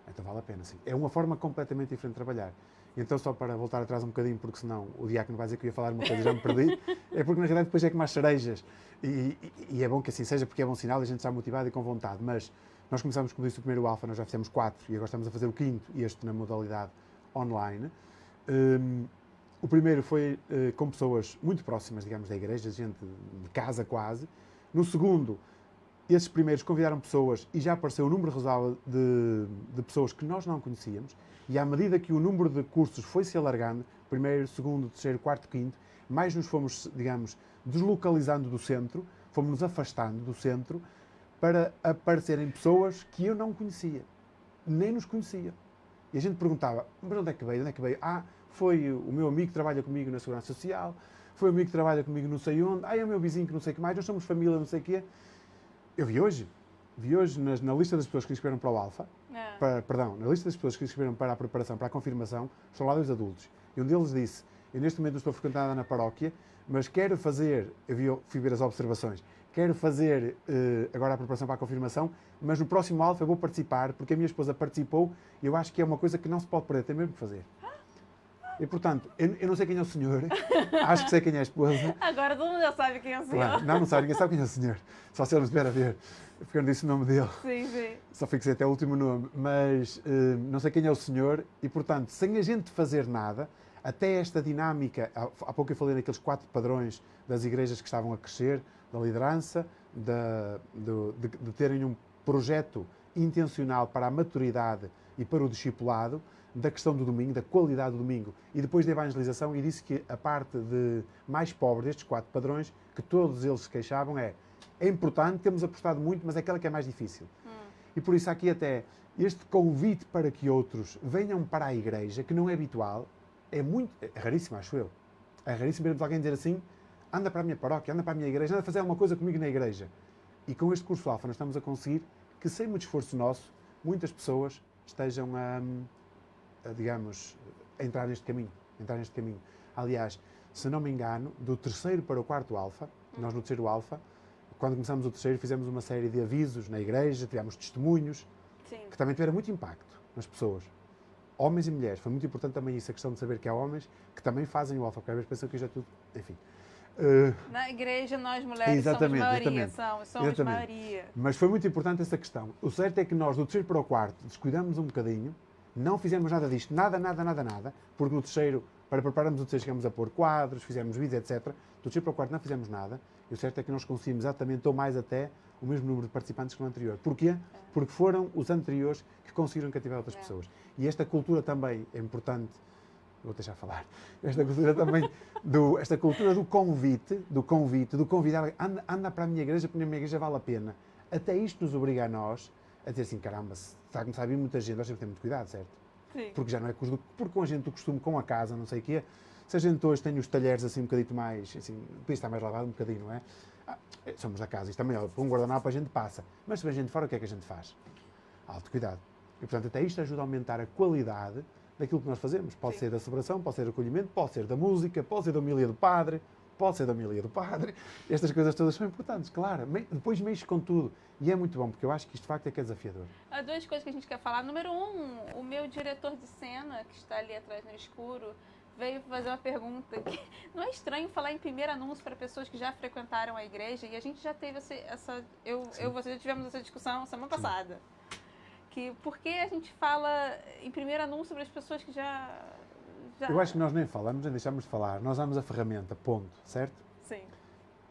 então vale a pena, sim. É uma forma completamente diferente de trabalhar. Então, só para voltar atrás um bocadinho, porque senão o diácono vai dizer que eu ia falar uma coisa e já me perdi, é porque na realidade depois é como as cerejas. E é bom que assim seja, porque é bom sinal, a gente está motivado e com vontade. Mas nós começámos, como disse, o primeiro Alfa, nós já fizemos 4 e agora estamos a fazer o 5º, este na modalidade online. O primeiro foi com pessoas muito próximas, digamos, da igreja, gente de casa quase. No segundo, esses primeiros convidaram pessoas e já apareceu um número razoável de pessoas que nós não conhecíamos. E à medida que o número de cursos foi se alargando, primeiro, segundo, terceiro, quarto, quinto, mais nos fomos, digamos, deslocalizando do centro, fomos nos afastando do centro para aparecerem pessoas que eu não conhecia, nem nos conhecia. E a gente perguntava, mas onde é que veio? Onde é que veio? Ah, foi o meu amigo que trabalha comigo na Segurança Social, foi o amigo que trabalha comigo não sei onde, é o meu vizinho que não sei o que mais, nós somos família não sei o quê. Eu vi hoje na lista das pessoas que inscreveram para o Alfa, na lista das pessoas que inscreveram para a preparação, para a confirmação, estão lá 2 adultos. E um deles disse, eu neste momento não estou frequentando na paróquia, mas quero fazer, fui ver as observações, quero fazer agora a preparação para a confirmação, mas no próximo Alfa eu vou participar, porque a minha esposa participou e eu acho que é uma coisa que não se pode perder, tem mesmo que fazer. E, portanto, eu não sei quem é o senhor, acho que sei quem é a esposa. Agora todo mundo já sabe quem é o senhor. Claro, não sabe, ninguém sabe quem é o senhor. Só se ele me estiver a ver, porque eu não disse o nome dele. Sim, sim. Só fixei até o último nome. Mas não sei quem é o senhor e, portanto, sem a gente fazer nada, até esta dinâmica, há pouco eu falei naqueles 4 padrões das igrejas que estavam a crescer, da liderança, de terem um projeto intencional para a maturidade e para o discipulado, da questão do domingo, da qualidade do domingo e depois da evangelização, e disse que a parte mais pobre destes 4 padrões, que todos eles se queixavam, é importante, temos apostado muito, mas é aquela que é mais difícil. E por isso aqui até este convite para que outros venham para a igreja, que não é habitual, é raríssimo, acho eu. É raríssimo vermos alguém dizer assim, anda para a minha paróquia, anda para a minha igreja, anda a fazer alguma coisa comigo na igreja. E com este curso Alfa nós estamos a conseguir que, sem muito esforço nosso, muitas pessoas estejam digamos, a entrar neste caminho. Aliás, se não me engano, do 3º para o 4º Alfa, nós no 3º Alfa, quando começamos o 3º, fizemos uma série de avisos na igreja, tivemos testemunhos, que também tiveram muito impacto nas pessoas. Homens e mulheres, foi muito importante também isso, a questão de saber que há homens que também fazem o Alfa, porque às vezes pensam que já é tudo, enfim. Na igreja, nós mulheres somos maioria, somos maioria. Mas foi muito importante essa questão. O certo é que nós, do 3º para o 4º, descuidamos um bocadinho, não fizemos nada disto, nada, porque no 3º, para prepararmos o 3º, chegamos a pôr quadros, fizemos vídeos, etc. Do 3º para o 4º não fizemos nada, e o certo é que nós conseguimos exatamente, ou mais até, o mesmo número de participantes que no anterior. Porquê? Porque foram os anteriores que conseguiram cativar outras pessoas. E esta cultura também é importante, vou deixar falar, esta cultura também, esta cultura do convite, do convidar, anda para a minha igreja, porque a minha igreja vale a pena. Até isto nos obriga a nós a dizer assim, caramba, se está a começar a vir muita gente, nós temos que ter muito cuidado, certo? Sim. Porque já não é porque com a gente do costume, com a casa, não sei o quê, se a gente hoje tem os talheres assim um bocadinho mais, assim, podia estar mais lavado um bocadinho, não é? Somos da casa, isto também, com um guardanapo a gente passa, mas se vem gente fora, o que é que a gente faz? Alto cuidado. E portanto até isto ajuda a aumentar a qualidade daquilo que nós fazemos. Pode ser da celebração, pode ser do acolhimento, pode ser da música, pode ser da homilia do padre, Estas coisas todas são importantes, claro. Depois mexe com tudo. E é muito bom, porque eu acho que isto de facto é que é desafiador. Há 2 coisas que a gente quer falar. Número 1, o meu diretor de cena, que está ali atrás no escuro, veio fazer uma pergunta. Que não é estranho falar em primeiro anúncio para pessoas que já frequentaram a igreja? E a gente já teve eu e você já tivemos essa discussão semana passada. Que por que a gente fala em primeiro anúncio para as pessoas que já... Eu acho que nós nem falamos, nem deixamos de falar. Nós usamos a ferramenta, ponto, certo? Sim.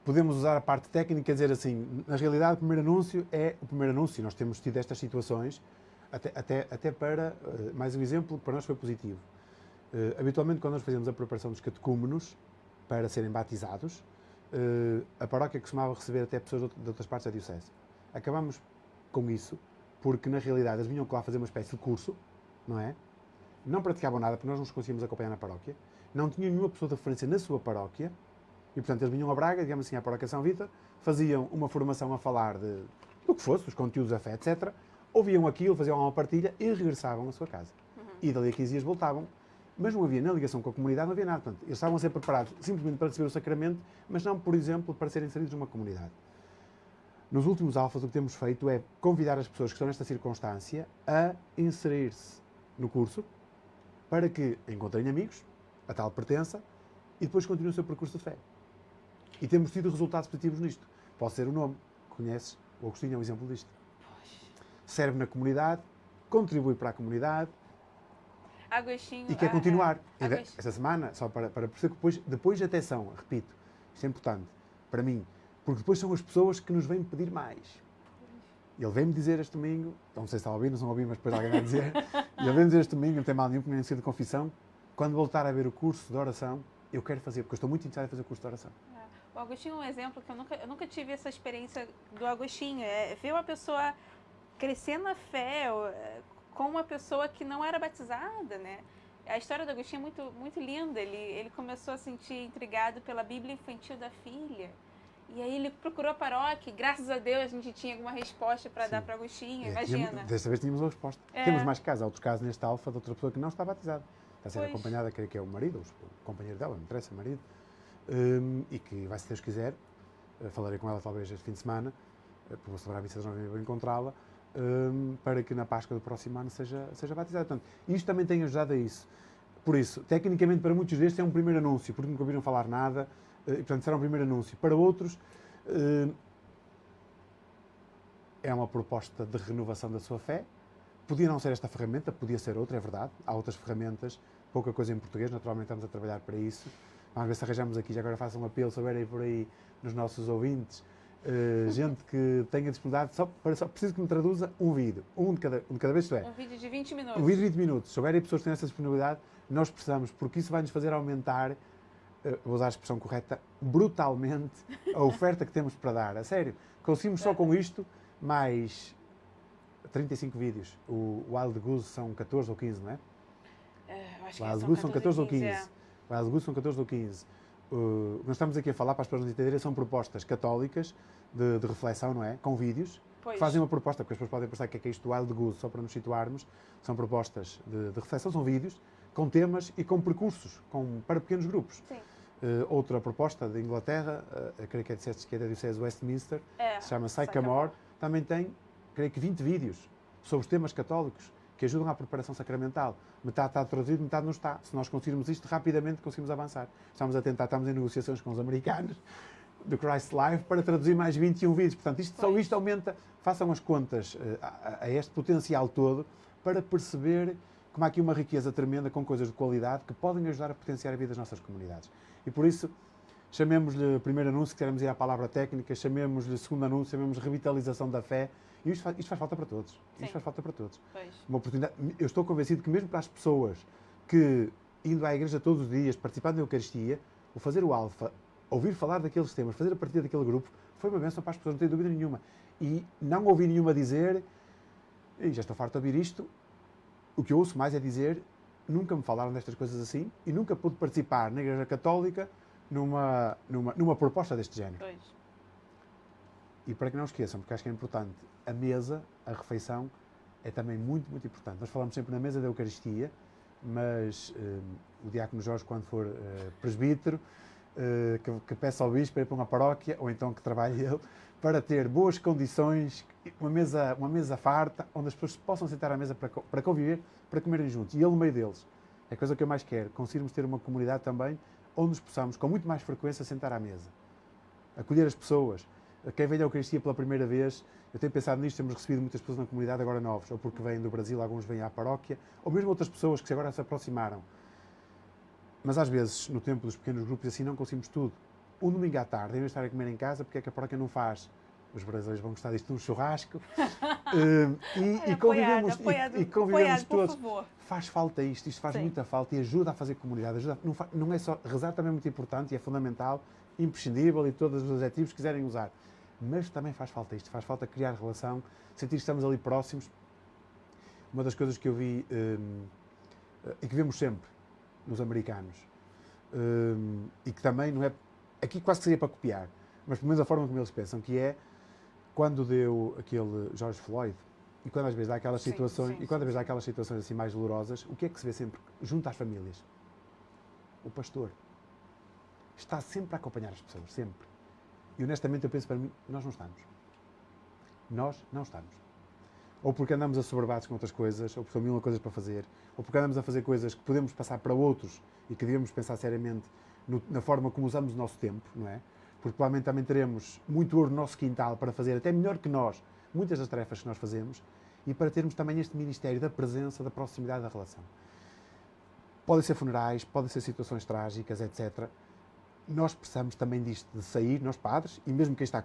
Podemos usar a parte técnica e dizer assim, na realidade o primeiro anúncio é o primeiro anúncio. Nós temos tido estas situações, até para, mais um exemplo, para nós foi positivo. Habitualmente, quando nós fazemos a preparação dos catecúmenos para serem batizados, a paróquia costumava receber até pessoas de outras partes da diocese. Acabamos com isso, porque na realidade eles vinham lá fazer uma espécie de curso, não é? Não praticavam nada, porque nós não os conseguíamos acompanhar na paróquia, não tinham nenhuma pessoa de referência na sua paróquia, e portanto eles vinham a Braga, digamos assim, à paróquia São Vítor, faziam uma formação a falar do que fosse, os conteúdos da fé, etc., ouviam aquilo, faziam uma partilha e regressavam à sua casa. E dali a 15 dias voltavam, mas não havia na ligação com a comunidade, não havia nada. Portanto, eles estavam a ser preparados simplesmente para receber o sacramento, mas não, por exemplo, para serem inseridos numa comunidade. Nos últimos alfas, o que temos feito é convidar as pessoas que estão nesta circunstância a inserir-se no curso, para que encontrem amigos, a tal pertença, e depois continuem o seu percurso de fé. E temos tido resultados positivos nisto. Pode ser o nome, conheces? O Agostinho é um exemplo disto. Serve na comunidade, contribui para a comunidade, Agostinho, e quer continuar. Esta semana, só para perceber que depois atenção, repito, isto é importante para mim, porque depois são as pessoas que nos vêm pedir mais. Ele veio-me dizer este domingo, não sei se está a ouvir, não estão a ouvir, mas depois alguém vai dizer, e ele veio-me dizer este domingo, não tem mal nenhum, porque nem sido de confissão, quando voltar a ver o curso de oração, eu quero fazer, porque eu estou muito interessado em fazer o curso de oração. O Agostinho é um exemplo que eu nunca tive essa experiência do Agostinho, ver uma pessoa crescer na fé com uma pessoa que não era batizada, né? A história do Agostinho é muito, muito linda, ele começou a sentir intrigado pela Bíblia infantil da filha, E aí ele procurou a paróquia, e graças a Deus a gente tinha alguma resposta para dar para Agostinho, imagina. Desta vez tínhamos uma resposta. Temos mais casos, há outros casos neste alfa de outra pessoa que não está batizada. Está a ser acompanhada, creio que é o marido, o companheiro dela, não interessa, o marido, e que vai, se Deus quiser, falarei com ela talvez este fim de semana, porque vou celebrar a missa de novembro e vou encontrá-la, para que na Páscoa do próximo ano seja batizada. Portanto, isto também tem ajudado a isso. Por isso, tecnicamente, para muitos destes é um primeiro anúncio, porque nunca ouviram falar nada, e portanto será um primeiro anúncio. Para outros, é uma proposta de renovação da sua fé. Podia não ser esta ferramenta, podia ser outra, é verdade. Há outras ferramentas, pouca coisa em português, naturalmente estamos a trabalhar para isso. Vamos ver se arranjamos aqui, já agora faço um apelo, se houver aí por aí nos nossos ouvintes, gente que tenha disponibilidade, só preciso que me traduza um vídeo, um de cada vez, isto é. Um vídeo de 20 minutos. Um vídeo de 20 minutos. Se houver aí pessoas que têm essa disponibilidade, nós precisamos, porque isso vai nos fazer aumentar, vou usar a expressão correta, brutalmente a oferta que temos para dar. A sério, conseguimos só com isto mais 35 vídeos. O Wild Goose são 14 ou 15, não é? Acho que Wild Goose são 14 ou 15. É. Wild Goose são 14 ou 15. O que nós estamos aqui a falar, para as pessoas não entenderem, são propostas católicas de reflexão, não é? Com vídeos, que fazem uma proposta, porque as pessoas podem pensar que é isto do Wild Goose, só para nos situarmos. São propostas de reflexão, são vídeos, com temas e com percursos, para pequenos grupos. Sim. Outra proposta de Inglaterra, creio que é da Diocese de Westminster, se chama Sycamore, também tem, creio que 20 vídeos sobre os temas católicos que ajudam à preparação sacramental. Metade está traduzido, metade não está. Se nós conseguirmos isto, rapidamente conseguimos avançar. Estamos em negociações com os americanos do Christ Live para traduzir mais 21 vídeos. Portanto, isto aumenta, façam as contas a este potencial todo para perceber como há aqui uma riqueza tremenda com coisas de qualidade que podem ajudar a potenciar a vida das nossas comunidades. E por isso, chamemos-lhe primeiro anúncio, que queremos ir à palavra técnica, chamemos-lhe segundo anúncio, chamemos-lhe revitalização da fé. E isto faz falta para todos. Sim. Isto faz falta para todos. Pois. Uma oportunidade. Eu estou convencido que mesmo para as pessoas que, indo à igreja todos os dias, participando da Eucaristia, o fazer o Alfa, ouvir falar daqueles temas, fazer a partir daquele grupo, foi uma bênção para as pessoas, não tenho dúvida nenhuma. E não ouvi nenhuma dizer, já estou farto de ouvir isto, o que eu ouço mais é dizer, nunca me falaram destas coisas assim e nunca pude participar na Igreja Católica numa proposta deste género. Pois. E para que não esqueçam, porque acho que é importante, a mesa, a refeição, é também muito, muito importante. Nós falamos sempre na mesa da Eucaristia, mas o diácono Jorge, quando for presbítero, que peça ao bispo para ir para uma paróquia, ou então que trabalhe ele, para ter boas condições, uma mesa farta, onde as pessoas possam sentar à mesa para conviver, para comerem juntos. E ele no meio deles. É a coisa que eu mais quero, conseguirmos ter uma comunidade também, onde nos possamos, com muito mais frequência, sentar à mesa. Acolher as pessoas. Quem vem à Eucaristia pela primeira vez, eu tenho pensado nisto, temos recebido muitas pessoas na comunidade agora novos, ou porque vêm do Brasil, alguns vêm à paróquia, ou mesmo outras pessoas que agora se aproximaram. Mas às vezes, no tempo dos pequenos grupos, assim não conseguimos tudo. Um domingo à tarde, em vez de estar a comer em casa, porque é que a paróquia não faz? Os brasileiros vão gostar disto, um churrasco. E convivemos todos. Faz falta isto faz muita falta e ajuda a fazer comunidade. Não é só rezar, também é muito importante e é fundamental, imprescindível e todos os adjetivos que quiserem usar. Mas também faz falta isto, faz falta criar relação, sentir que estamos ali próximos. Uma das coisas que eu vi e que vemos sempre nos americanos e que também não é, aqui quase que seria para copiar, mas pelo menos a forma como eles pensam, que é quando deu aquele George Floyd e quando às vezes há aquelas situações, aquelas situações assim mais dolorosas, o que é que se vê sempre junto às famílias? O pastor está sempre a acompanhar as pessoas, sempre. E honestamente eu penso para mim, nós não estamos. Nós não estamos. Ou porque andamos assoberbados com outras coisas, ou porque são mil coisas para fazer, ou porque andamos a fazer coisas que podemos passar para outros e que devemos pensar seriamente na forma como usamos o nosso tempo, não é? Porque provavelmente também teremos muito ouro no nosso quintal para fazer, até melhor que nós, muitas das tarefas que nós fazemos, e para termos também este ministério da presença, da proximidade, da relação. Podem ser funerais, podem ser situações trágicas, etc. Nós precisamos também disto, de sair, nós padres, e mesmo quem está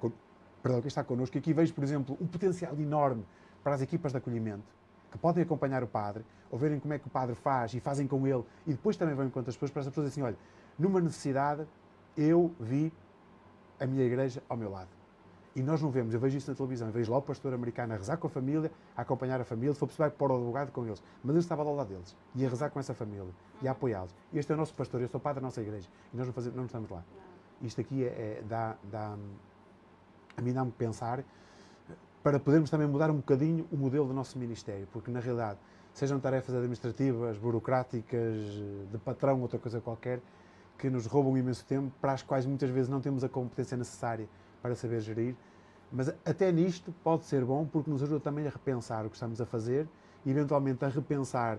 connosco, aqui vejo, por exemplo, um potencial enorme para as equipas de acolhimento, que podem acompanhar o padre, ou verem como é que o padre faz e fazem com ele, e depois também vão enquanto as pessoas, para as pessoas dizem assim, olha, numa necessidade, eu vi a minha igreja ao meu lado. E nós não vemos, eu vejo isso na televisão, eu vejo lá o pastor americano a rezar com a família, a acompanhar a família, se for possível, pôr o advogado com eles. Mas ele estava ao lado deles, e a rezar com essa família, e a apoiá-los. Este é o nosso pastor, eu sou padre da nossa igreja, e nós não estamos lá. Isto aqui a mim dá-me pensar, para podermos também mudar um bocadinho o modelo do nosso ministério, porque na realidade, sejam tarefas administrativas, burocráticas, de patrão, outra coisa qualquer, que nos roubam imenso tempo, para as quais muitas vezes não temos a competência necessária para saber gerir, mas até nisto pode ser bom, porque nos ajuda também a repensar o que estamos a fazer e eventualmente a repensar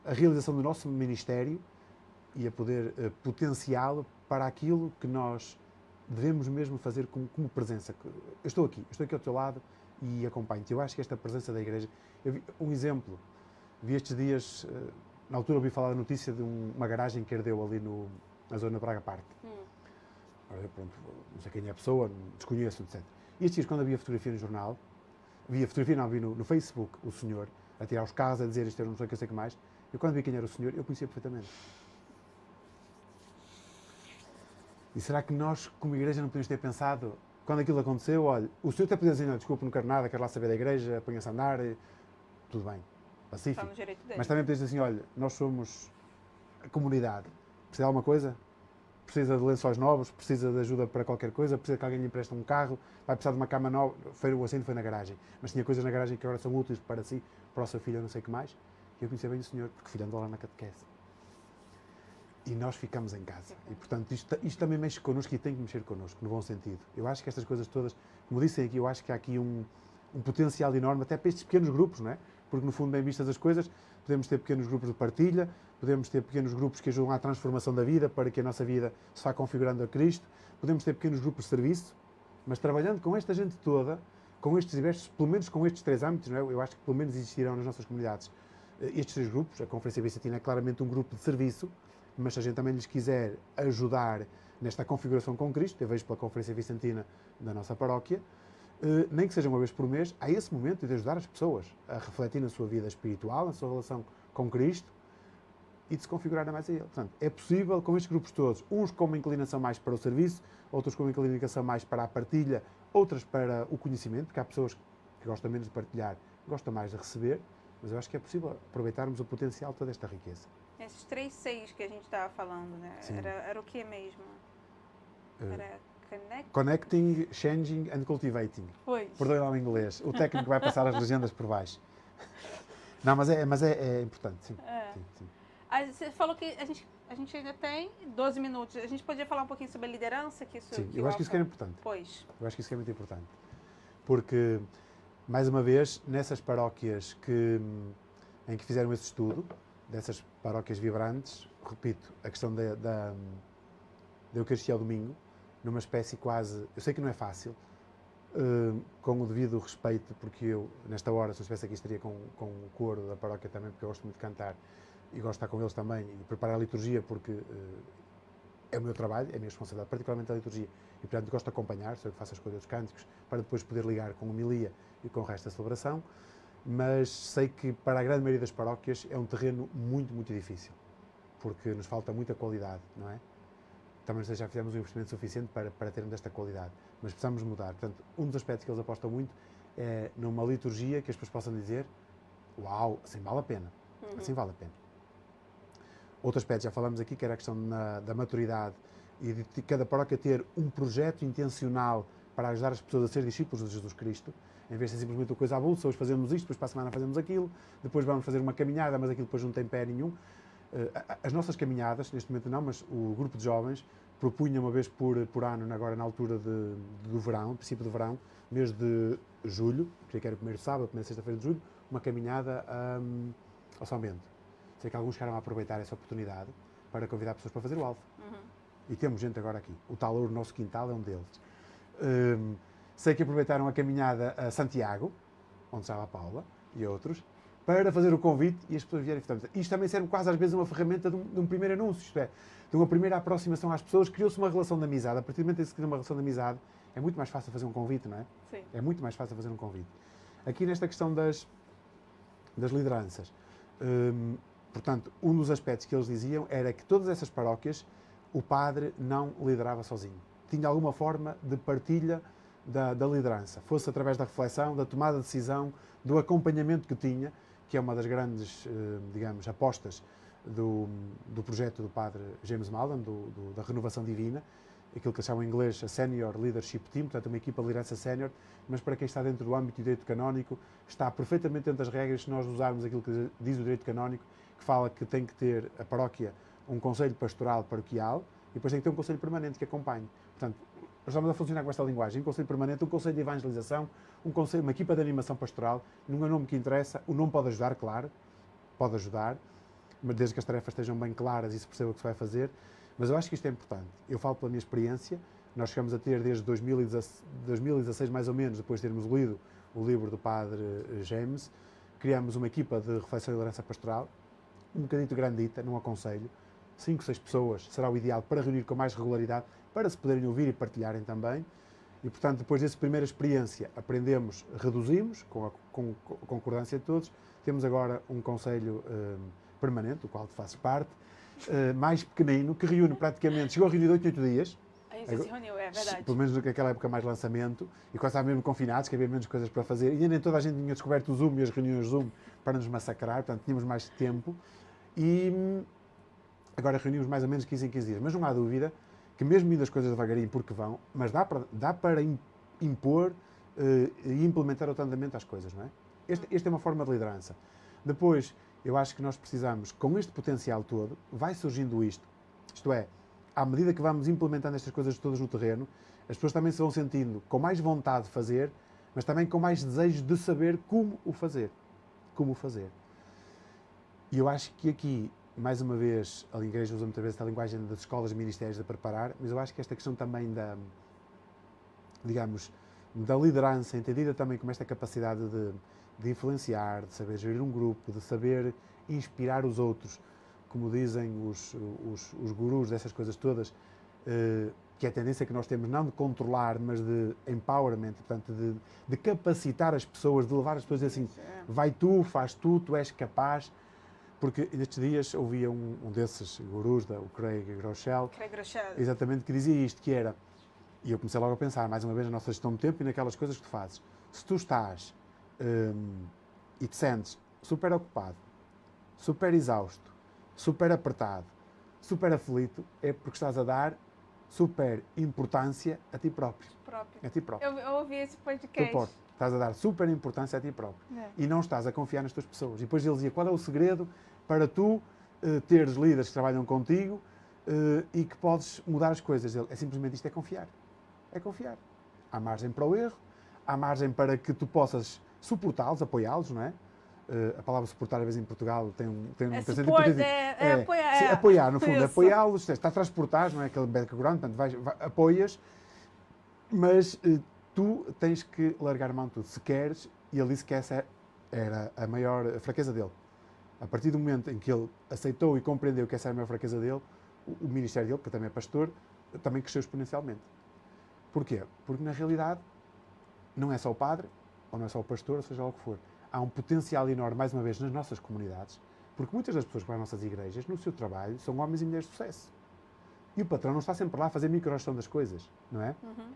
a realização do nosso ministério e a poder potenciá-lo para aquilo que nós devemos mesmo fazer como presença. Eu estou aqui ao teu lado e acompanho-te. Eu acho que esta presença da igreja... Um exemplo, vi estes dias, na altura ouvi falar da notícia de uma garagem que ardeu ali na zona de Braga Park. Agora, pronto, não sei quem é a pessoa, desconheço, etc. E estes dias, quando havia fotografia no jornal, vi no Facebook o senhor a tirar os carros, a dizer isto era não sei o que, sei o que mais. Eu quando vi quem era o senhor, eu conhecia perfeitamente. E será que nós, como igreja, não podíamos ter pensado, quando aquilo aconteceu, olha, o senhor até podia dizer, não, desculpe, não quero nada, quero lá saber da igreja, ponha-se a andar, tudo bem, pacífico. Está no direito dele. Mas também podia dizer assim, olha, nós somos a comunidade, precisa de alguma coisa? Precisa de lençóis novos, precisa de ajuda para qualquer coisa, precisa que alguém lhe empreste um carro, vai precisar de uma cama nova, o assento foi na garagem, mas tinha coisas na garagem que agora são úteis para si, para o seu filho, não sei o que mais, e eu conhecia bem o senhor, porque o filho andou lá na catequese. E nós ficamos em casa. E, portanto, isto também mexe connosco e tem que mexer connosco, no bom sentido. Eu acho que estas coisas todas, como disse aqui, eu acho que há aqui um potencial enorme, até para estes pequenos grupos, não é? Porque, no fundo, bem vistas as coisas, podemos ter pequenos grupos de partilha, podemos ter pequenos grupos que ajudam à transformação da vida, para que a nossa vida se vá configurando a Cristo, podemos ter pequenos grupos de serviço, mas trabalhando com esta gente toda, com estes diversos, pelo menos com estes 3 âmbitos, não é? Eu acho que pelo menos existirão nas nossas comunidades estes 3 grupos. A Conferência Vicentina é claramente um grupo de serviço, mas se a gente também lhes quiser ajudar nesta configuração com Cristo, eu vejo pela Conferência Vicentina da nossa paróquia, nem que seja uma vez por mês, há esse momento de ajudar as pessoas a refletir na sua vida espiritual, na sua relação com Cristo e de se configurar mais a Ele. Portanto, é possível com estes grupos todos, uns com uma inclinação mais para o serviço, outros com uma inclinação mais para a partilha, outras para o conhecimento, porque há pessoas que gostam menos de partilhar, gostam mais de receber, mas eu acho que é possível aproveitarmos o potencial de toda esta riqueza. Esses 3 Cs que a gente estava falando, né? Era o que mesmo? Era Connecting, changing and cultivating. Pois. Perdoe lá o inglês. O técnico vai passar as legendas por baixo. Não, mas é importante, sim. Sim. Você falou que a gente ainda tem 12 minutos. A gente podia falar um pouquinho sobre a liderança? Sim, eu acho que isso que é importante. Pois. Eu acho que isso é muito importante. Porque, mais uma vez, nessas paróquias em que fizeram esse estudo, dessas paróquias vibrantes, repito, a questão da Eucaristia ao domingo, numa espécie quase, eu sei que não é fácil, com o devido respeito, porque eu, nesta hora, se eu estivesse aqui, estaria com o coro da paróquia também, porque eu gosto muito de cantar e gosto de estar com eles também e preparar a liturgia, porque é o meu trabalho, é a minha responsabilidade, particularmente a liturgia, e portanto gosto de acompanhar, sou eu que faço as coisas dos cânticos, para depois poder ligar com a homilia e com o resto da celebração, mas sei que para a grande maioria das paróquias é um terreno muito, muito difícil, porque nos falta muita qualidade, não é? Também já fizemos um investimento suficiente para termos esta qualidade, mas precisamos mudar. Portanto, um dos aspectos que eles apostam muito é numa liturgia que as pessoas possam dizer: uau, assim vale a pena, assim vale a pena. Outro aspecto, já falamos aqui, que era a questão da maturidade e de cada paróquia ter um projeto intencional para ajudar as pessoas a ser discípulos de Jesus Cristo, em vez de ser simplesmente uma coisa avulsa, hoje fazemos isto, depois para a semana fazemos aquilo, depois vamos fazer uma caminhada, mas aquilo depois não tem pé nenhum. As nossas caminhadas, neste momento não, mas o grupo de jovens propunha uma vez por ano, agora na altura do verão, princípio do verão, mês de julho, que era o primeiro sábado, a primeira sexta-feira de julho, uma caminhada ao São Bento. Sei que alguns chegaram a aproveitar essa oportunidade para convidar pessoas para fazer o alvo. E temos gente agora aqui. O tal Ouro Nosso Quintal é um deles. Sei que aproveitaram a caminhada a Santiago, onde estava a Paula e outros, para fazer o convite e as pessoas vierem. Portanto, isto também serve quase às vezes uma ferramenta de um primeiro anúncio, isto é, de uma primeira aproximação às pessoas, criou-se uma relação de amizade. A partir do momento em que se cria uma relação de amizade, é muito mais fácil fazer um convite, não é? Sim. É muito mais fácil fazer um convite. Aqui nesta questão das lideranças, portanto, um dos aspectos que eles diziam era que todas essas paróquias, o padre não liderava sozinho. Tinha alguma forma de partilha da liderança, fosse através da reflexão, da tomada de decisão, do acompanhamento que tinha, que é uma das grandes, digamos, apostas do projeto do padre James Mallon, da renovação divina, aquilo que eles chamam em inglês a Senior Leadership Team, portanto uma equipa de liderança sénior, mas para quem está dentro do âmbito do direito canónico, está perfeitamente dentro das regras se nós usarmos aquilo que diz o direito canónico, que fala que tem que ter a paróquia um conselho pastoral paroquial e depois tem que ter um conselho permanente que acompanhe. Portanto, nós estamos a funcionar com esta linguagem, um conselho permanente, um conselho de evangelização, um conselho, uma equipa de animação pastoral, não é o nome que interessa, o nome pode ajudar, claro, pode ajudar, mas desde que as tarefas estejam bem claras e se perceba o que se vai fazer. Mas eu acho que isto é importante. Eu falo pela minha experiência, nós chegamos a ter desde 2016 mais ou menos, depois de termos lido o livro do padre James, criámos uma equipa de reflexão e liderança pastoral, um bocadinho grandita, não aconselho, 5, 6 pessoas será o ideal para reunir com mais regularidade, para se poderem ouvir e partilharem também. E, portanto, depois dessa primeira experiência, aprendemos, reduzimos, com a concordância de todos. Temos agora um conselho permanente, do qual tu fazes parte, mais pequenino, que reúne praticamente, chegou a reunir 8 dias. A gente se reuniu, é verdade. Pelo menos naquela época mais lançamento, e quando estávamos mesmo confinados, que havia menos coisas para fazer, e nem toda a gente tinha descoberto o Zoom e as reuniões Zoom para nos massacrar, portanto tínhamos mais tempo, e agora reunimos mais ou menos 15 em 15 dias. Mas não há dúvida que mesmo indo as coisas devagarinho, porque vão, mas dá para impor e implementar outro andamento às coisas, não é? Esta é uma forma de liderança. Depois, eu acho que nós precisamos, com este potencial todo, vai surgindo isto é, à medida que vamos implementando estas coisas todas no terreno, as pessoas também se vão sentindo com mais vontade de fazer, mas também com mais desejo de saber como o fazer. Como o fazer. E eu acho que aqui, mais uma vez, a igreja usa muitas vezes esta linguagem das escolas ministérios de preparar, mas eu acho que esta questão também digamos, da liderança, entendida também como esta capacidade de influenciar, de saber gerir um grupo, de saber inspirar os outros, como dizem os gurus dessas coisas todas, que é a tendência que nós temos não de controlar, mas de empowerment, portanto, de capacitar as pessoas, de levar as pessoas a dizer assim, vai tu, faz tu és capaz. Porque nestes dias ouvia um desses gurus, o Craig Groeschel, exatamente, que dizia isto, que era, e eu comecei logo a pensar, mais uma vez, na nossa gestão do tempo e naquelas coisas que tu fazes. Se tu estás e te sentes super ocupado, super exausto, super apertado, super aflito, é porque estás a dar super importância a ti próprio. A ti próprio. Eu ouvi esse podcast. Estás a dar super importância a ti próprio. E não estás a confiar nas tuas pessoas. E depois ele dizia, qual é o segredo para tu teres líderes que trabalham contigo e que podes mudar as coisas? Ele, é simplesmente isto, é confiar. É confiar. Há margem para o erro, há margem para que tu possas suportá-los, apoiá-los, não é? A palavra suportar, às vezes, em Portugal tem um apoiar. Apoiar, no fundo, apoiá-los, está a transportar, não é? Aquele background, portanto, apoias, mas tu tens que largar a mão de tudo, se queres, e ele disse que essa era a maior fraqueza dele. A partir do momento em que ele aceitou e compreendeu que essa era a maior fraqueza dele, o ministério dele, que também é pastor, também cresceu exponencialmente. Porquê? Porque, na realidade, não é só o padre, ou não é só o pastor, ou seja lá o que for. Há um potencial enorme, mais uma vez, nas nossas comunidades, porque muitas das pessoas que vão às nossas igrejas, no seu trabalho, são homens e mulheres de sucesso. E o patrão não está sempre lá a fazer microgestão das coisas, não é? Uhum.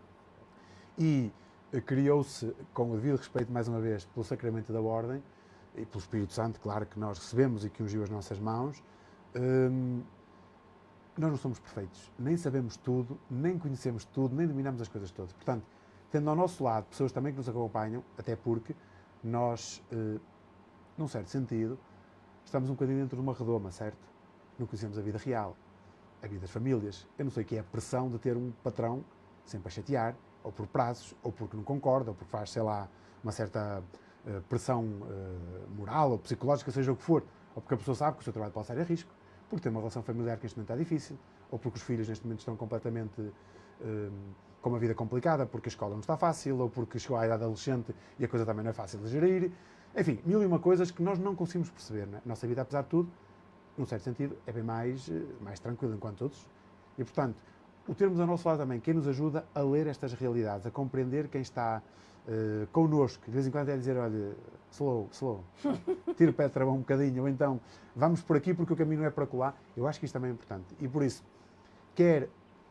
E criou-se, com o devido respeito, mais uma vez, pelo sacramento da ordem, e pelo Espírito Santo, claro, que nós recebemos e que ungiu as nossas mãos, nós não somos perfeitos, nem sabemos tudo, nem conhecemos tudo, nem dominamos as coisas todas. Portanto, tendo ao nosso lado pessoas também que nos acompanham, até porque nós, num certo sentido, estamos um bocadinho dentro de uma redoma, certo? Não conhecemos a vida real, a vida das famílias. Eu não sei o que é a pressão de ter um patrão sempre a chatear, ou por prazos, ou porque não concorda, ou porque faz, sei lá, uma certa pressão moral ou psicológica, seja o que for, ou porque a pessoa sabe que o seu trabalho pode estar em risco, porque tem uma relação familiar que neste momento está difícil, ou porque os filhos neste momento estão completamente com uma vida complicada, porque a escola não está fácil, ou porque chegou à idade adolescente e a coisa também não é fácil de gerir. Enfim, mil e uma coisas que nós não conseguimos perceber, não é? A nossa vida, apesar de tudo, num certo sentido, é bem mais tranquila enquanto outros. E, portanto, o termos ao nosso lado também quem nos ajuda a ler estas realidades, a compreender quem está connosco, de vez em quando é dizer, olha, slow, tira o pé de travão um bocadinho, ou então vamos por aqui porque o caminho não é para colar. Eu acho que isto também é importante. E por isso, quer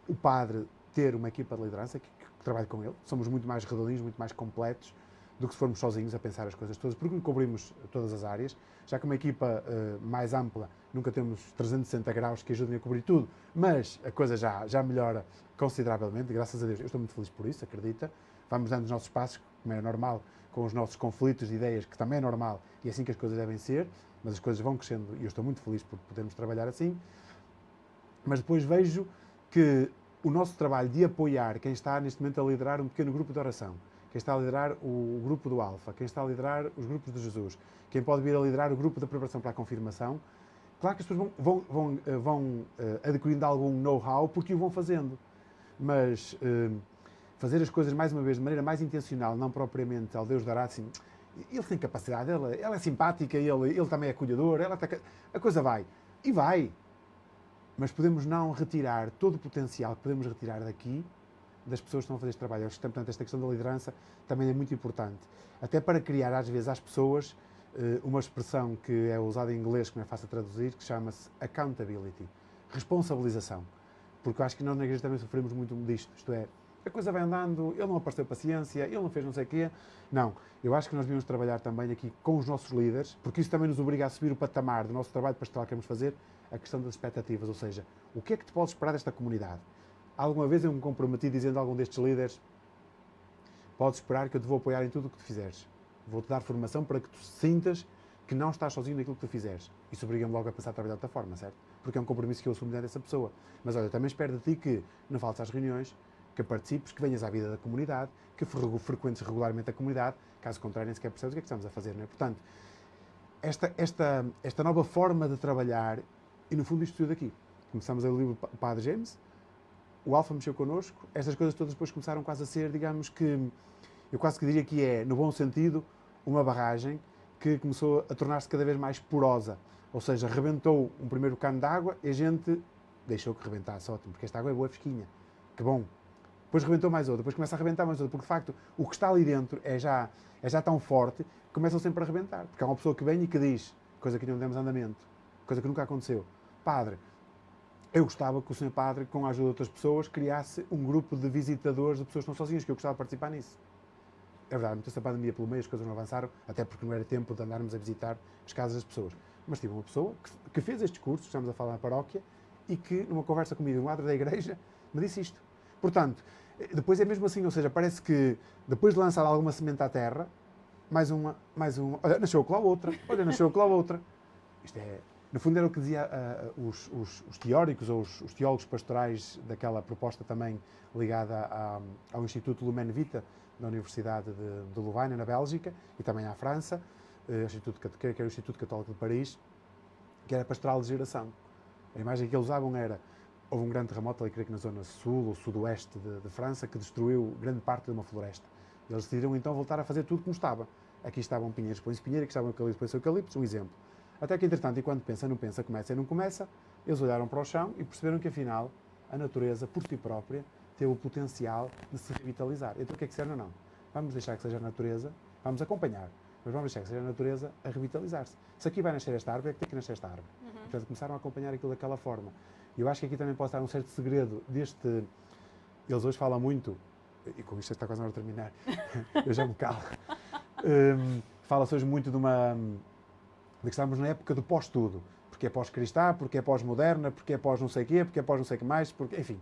o padre ter uma equipa de liderança que trabalhe com ele, somos muito mais redondinhos, muito mais completos, do que se formos sozinhos a pensar as coisas todas, porque cobrimos todas as áreas. Já que uma equipa mais ampla, nunca temos 360 graus que ajudem a cobrir tudo, mas a coisa já melhora consideravelmente, graças a Deus. Eu estou muito feliz por isso, acredita. Vamos dando os nossos passos, como é normal, com os nossos conflitos de ideias, que também é normal, e é assim que as coisas devem ser, mas as coisas vão crescendo e eu estou muito feliz por podermos trabalhar assim. Mas depois vejo que o nosso trabalho de apoiar quem está neste momento a liderar um pequeno grupo de oração, quem está a liderar o grupo do Alfa, quem está a liderar os grupos de Jesus, quem pode vir a liderar o grupo da preparação para a confirmação, claro que as pessoas vão adquirindo algum know-how porque o vão fazendo, mas fazer as coisas mais uma vez de maneira mais intencional, não propriamente ao Deus dará assim, ele tem capacidade, ela é simpática, ele também é acolhedor, a coisa vai, e vai, mas podemos não retirar todo o potencial que podemos retirar daqui das pessoas que estão a fazer este trabalho. Portanto, esta questão da liderança também é muito importante. Até para criar, às vezes, às pessoas uma expressão que é usada em inglês, que não é fácil de traduzir, que chama-se accountability, responsabilização. Porque eu acho que nós na igreja também sofremos muito disto. Isto é, a coisa vai andando, ele não apareceu paciência, ele não fez não sei o quê. Não, eu acho que nós devíamos trabalhar também aqui com os nossos líderes, porque isso também nos obriga a subir o patamar do nosso trabalho pastoral que queremos fazer, a questão das expectativas, ou seja, o que é que te podes esperar desta comunidade? Alguma vez eu me comprometi dizendo a algum destes líderes: podes esperar que eu te vou apoiar em tudo o que tu fizeres. Vou-te dar formação para que tu sintas que não estás sozinho naquilo que tu fizeres. Isso obriga-me logo a passar a trabalhar de outra forma, certo? Porque é um compromisso que eu assumo diante dessa pessoa. Mas olha, também espero de ti que não faltes às reuniões, que participes, que venhas à vida da comunidade, que frequentes regularmente a comunidade, caso contrário nem sequer percebes o que é que estamos a fazer, não é? Portanto, esta nova forma de trabalhar, e no fundo isto tudo aqui. Começamos a ler o livro do Padre James, o Alfa mexeu connosco, estas coisas todas depois começaram quase a ser, digamos que, eu quase que diria que é, no bom sentido, uma barragem que começou a tornar-se cada vez mais porosa. Ou seja, rebentou um primeiro cano de água e a gente deixou que rebentasse, ótimo, porque esta água é boa, fresquinha, que bom. Depois rebentou mais outra, depois começa a rebentar mais outra, porque de facto o que está ali dentro é já tão forte que começam sempre a rebentar. Porque há uma pessoa que vem e que diz, coisa que não demos andamento, coisa que nunca aconteceu: Padre, eu gostava que o Sr. Padre, com a ajuda de outras pessoas, criasse um grupo de visitadores, de pessoas que estão sozinhas, que eu gostava de participar nisso. É verdade, meteu-se a pandemia pelo meio, as coisas não avançaram, até porque não era tempo de andarmos a visitar as casas das pessoas. Mas tive uma pessoa que fez estes cursos, estamos a falar na paróquia, e que, numa conversa comigo, um lado da igreja, me disse isto. Portanto, depois é mesmo assim, ou seja, parece que depois de lançar alguma semente à terra, mais uma, olha, nasceu aquela outra, olha, nasceu aquela outra. Isto é, no fundo era o que dizia os teóricos ou os teólogos pastorais daquela proposta também ligada ao Instituto Lumen Vita, da Universidade de Louvain, na Bélgica, e também à França, que era o Instituto Católico de Paris, que era pastoral de geração. A imagem que eles usavam era: houve um grande terremoto ali, creio que na zona sul ou sudoeste de França, que destruiu grande parte de uma floresta. Eles decidiram então voltar a fazer tudo como estava. Aqui estavam pinheiros, põe-se pinheiro, aqui estavam eucaliptos, põe-se eucaliptos, um exemplo. Até que, entretanto, enquanto pensa, não pensa, começa e não começa, eles olharam para o chão e perceberam que, afinal, a natureza, por si própria, teve o potencial de se revitalizar. Então, o que é que será? Não. Vamos deixar que seja a natureza, vamos acompanhar, mas vamos deixar que seja a natureza a revitalizar-se. Se aqui vai nascer esta árvore, é que tem que nascer esta árvore. Portanto, começaram a acompanhar aquilo daquela forma. E eu acho que aqui também pode estar um certo segredo deste... Eles hoje falam muito, e com isto está quase na hora de terminar, eu já me calo. Fala-se hoje muito de que estamos na época do pós-tudo. Porque é pós-cristã, porque é pós-moderna, porque é pós não sei o quê, porque é pós não sei o que mais, porque, enfim.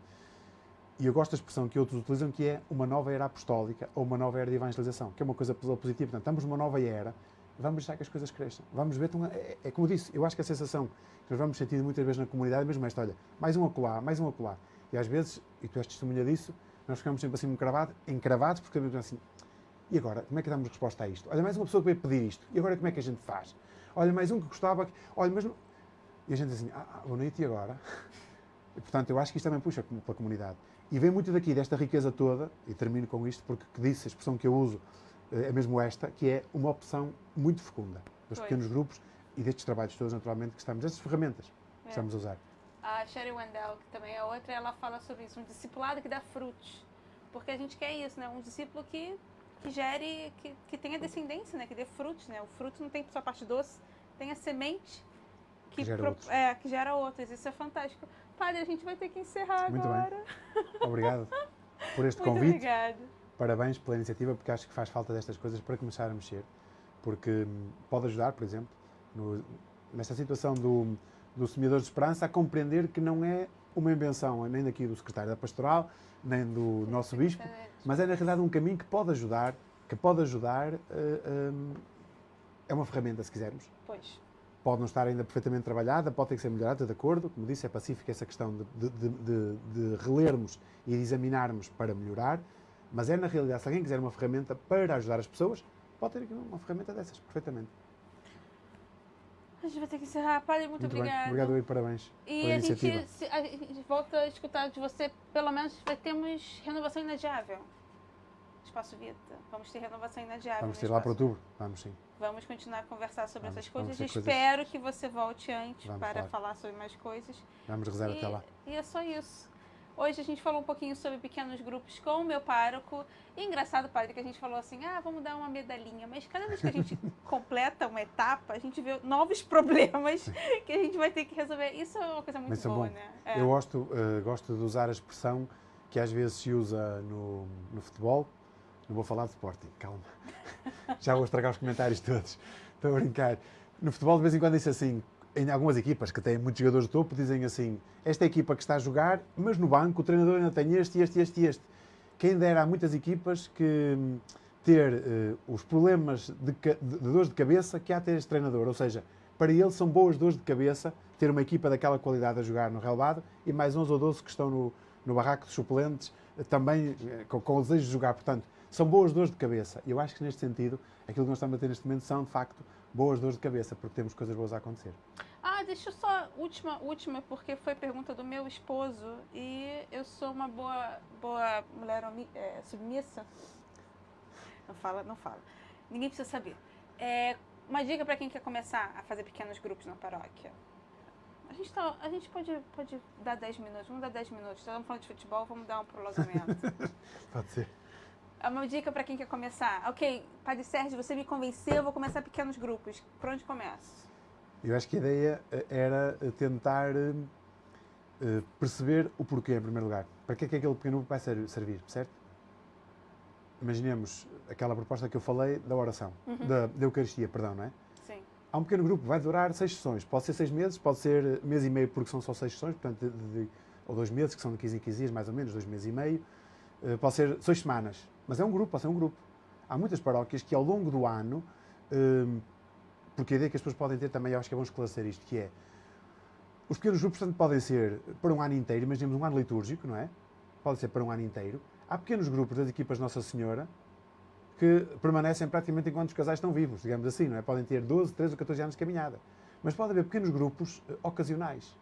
E eu gosto da expressão que outros utilizam, que é uma nova era apostólica ou uma nova era de evangelização, que é uma coisa positiva. Portanto, estamos numa nova era, vamos deixar que as coisas cresçam. Vamos ver, é como eu disse, eu acho que a sensação que nós vamos sentir muitas vezes na comunidade é mesmo esta: olha, mais um acolá, mais um acolá. E às vezes, e tu és testemunha disso, nós ficamos sempre assim encravados, porque estamos assim: e agora, como é que damos resposta a isto? Olha, mais uma pessoa que veio pedir isto, e agora como é que a gente faz? Olha, mais um que gostava, olha, mas não... E a gente assim: boa noite, e agora? E, portanto, eu acho que isto também puxa pela comunidade. E vem muito daqui, desta riqueza toda, e termino com isto, porque que disse, a expressão que eu uso é mesmo esta, que é uma opção muito fecunda dos pequenos grupos e destes trabalhos todos, naturalmente, que estamos, destas ferramentas que estamos a usar. A Sherry Wendell, que também é outra, ela fala sobre isso, um discipulado que dá frutos. Porque a gente quer isso, né? Um discípulo que gere, que tenha descendência, né? Que dê frutos, né? O fruto não tem só a parte doce, tem a semente que gera outros. Isso é fantástico. Padre, a gente vai ter que encerrar muito agora. Bem. Obrigado por este muito convite. Obrigada. parabéns pela iniciativa, porque acho que faz falta destas coisas para começar a mexer, porque pode ajudar, por exemplo, nesta situação do semeador de esperança, a compreender que não é uma invenção nem daqui do secretário da Pastoral, nem do nosso bispo, mas é na realidade um caminho que pode ajudar, é uma ferramenta, se quisermos. Pois. Pode não estar ainda perfeitamente trabalhada, pode ter que ser melhorada, estou de acordo. Como disse, é pacífica essa questão de relermos e de examinarmos para melhorar, mas é na realidade, se alguém quiser uma ferramenta para ajudar as pessoas, pode ter aqui uma ferramenta dessas, perfeitamente. A gente vai ter que encerrar. Padre, muito obrigada. Obrigado e parabéns pela iniciativa. A gente volta a escutar de você, pelo menos temos renovação inadiável. Espaço Vita. Vamos ter renovação inadiável. Vamos ter lá para outubro? Vamos sim. Vamos continuar a conversar sobre essas coisas. Vamos Espero que você volte antes para falar. Falar sobre mais coisas. Vamos rezar até lá. E é só isso. Hoje a gente falou um pouquinho sobre pequenos grupos com o meu pároco. E engraçado, padre, que a gente falou assim, vamos dar uma medalhinha. Mas cada vez que a gente completa uma etapa, a gente vê novos problemas que a gente vai ter que resolver. Isso é uma coisa muito boa, né? Eu gosto de usar a expressão que às vezes se usa no futebol. Não vou falar de Sporting, calma. Já vou estragar os comentários todos. Estou a brincar. No futebol, de vez em quando, diz assim, em algumas equipas que têm muitos jogadores de topo, dizem assim, esta é a equipa que está a jogar, mas no banco o treinador ainda tem este. Quem dera há muitas equipas que ter os problemas de dores de cabeça que há ter este treinador. Ou seja, para ele são boas dores de cabeça ter uma equipa daquela qualidade a jogar no relvado e mais 11 ou 12 que estão no barraco dos suplentes também com o desejo de jogar. Portanto, são boas dores de cabeça. E eu acho que neste sentido, aquilo que nós estamos a ter neste momento são, de facto, boas dores de cabeça, porque temos coisas boas a acontecer. Deixa eu só, última, porque foi pergunta do meu esposo e eu sou uma boa mulher submissa. Não fala. Ninguém precisa saber. Uma dica para quem quer começar a fazer pequenos grupos na paróquia. A gente pode dar 10 minutos, vamos dar 10 minutos. Estamos falando de futebol, vamos dar um prolongamento. Pode ser. É uma dica para quem quer começar. Ok, Padre Sérgio, você me convenceu, eu vou começar pequenos grupos. Por onde começo? Eu acho que a ideia era tentar perceber o porquê, em primeiro lugar. Para que é que aquele pequeno grupo vai servir, certo? Imaginemos aquela proposta que eu falei da oração, da Eucaristia, perdão, não é? Sim. Há um pequeno grupo que vai durar 6 sessões. Pode ser 6 meses, pode ser mês e meio, porque são só 6 sessões, portanto, ou 2 meses, que são de 15 em 15 dias, mais ou menos, 2 meses e meio. Pode ser 6 semanas, mas é um grupo, pode ser um grupo. Há muitas paróquias que ao longo do ano, porque a ideia que as pessoas podem ter também, eu acho que é bom esclarecer isto, que é, os pequenos grupos, portanto, podem ser para um ano inteiro, imaginemos um ano litúrgico, não é? Pode ser para um ano inteiro. Há pequenos grupos das equipas de Nossa Senhora que permanecem praticamente enquanto os casais estão vivos, digamos assim, não é? Podem ter 12, 13 ou 14 anos de caminhada. Mas pode haver pequenos grupos ocasionais.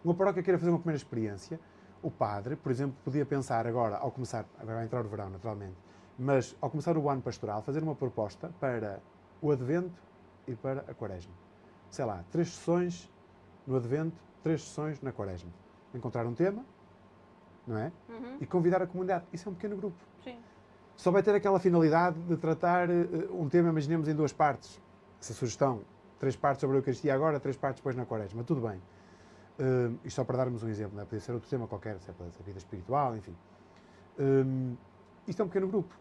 Uma paróquia queira fazer uma primeira experiência, o padre, por exemplo, podia pensar agora vai entrar o verão, naturalmente, mas ao começar o ano pastoral, fazer uma proposta para o Advento e para a Quaresma. Sei lá, 3 sessões no Advento, 3 sessões na Quaresma. Encontrar um tema, não é? E convidar a comunidade. Isso é um pequeno grupo. Sim. Só vai ter aquela finalidade de tratar um tema, imaginemos, em 2 partes. Essa sugestão, 3 partes sobre a Eucaristia agora, 3 partes depois na Quaresma. Tudo bem. Isto só para darmos um exemplo, não é? Podia ser outro tema qualquer, se é a vida espiritual, enfim. Isto é um pequeno grupo.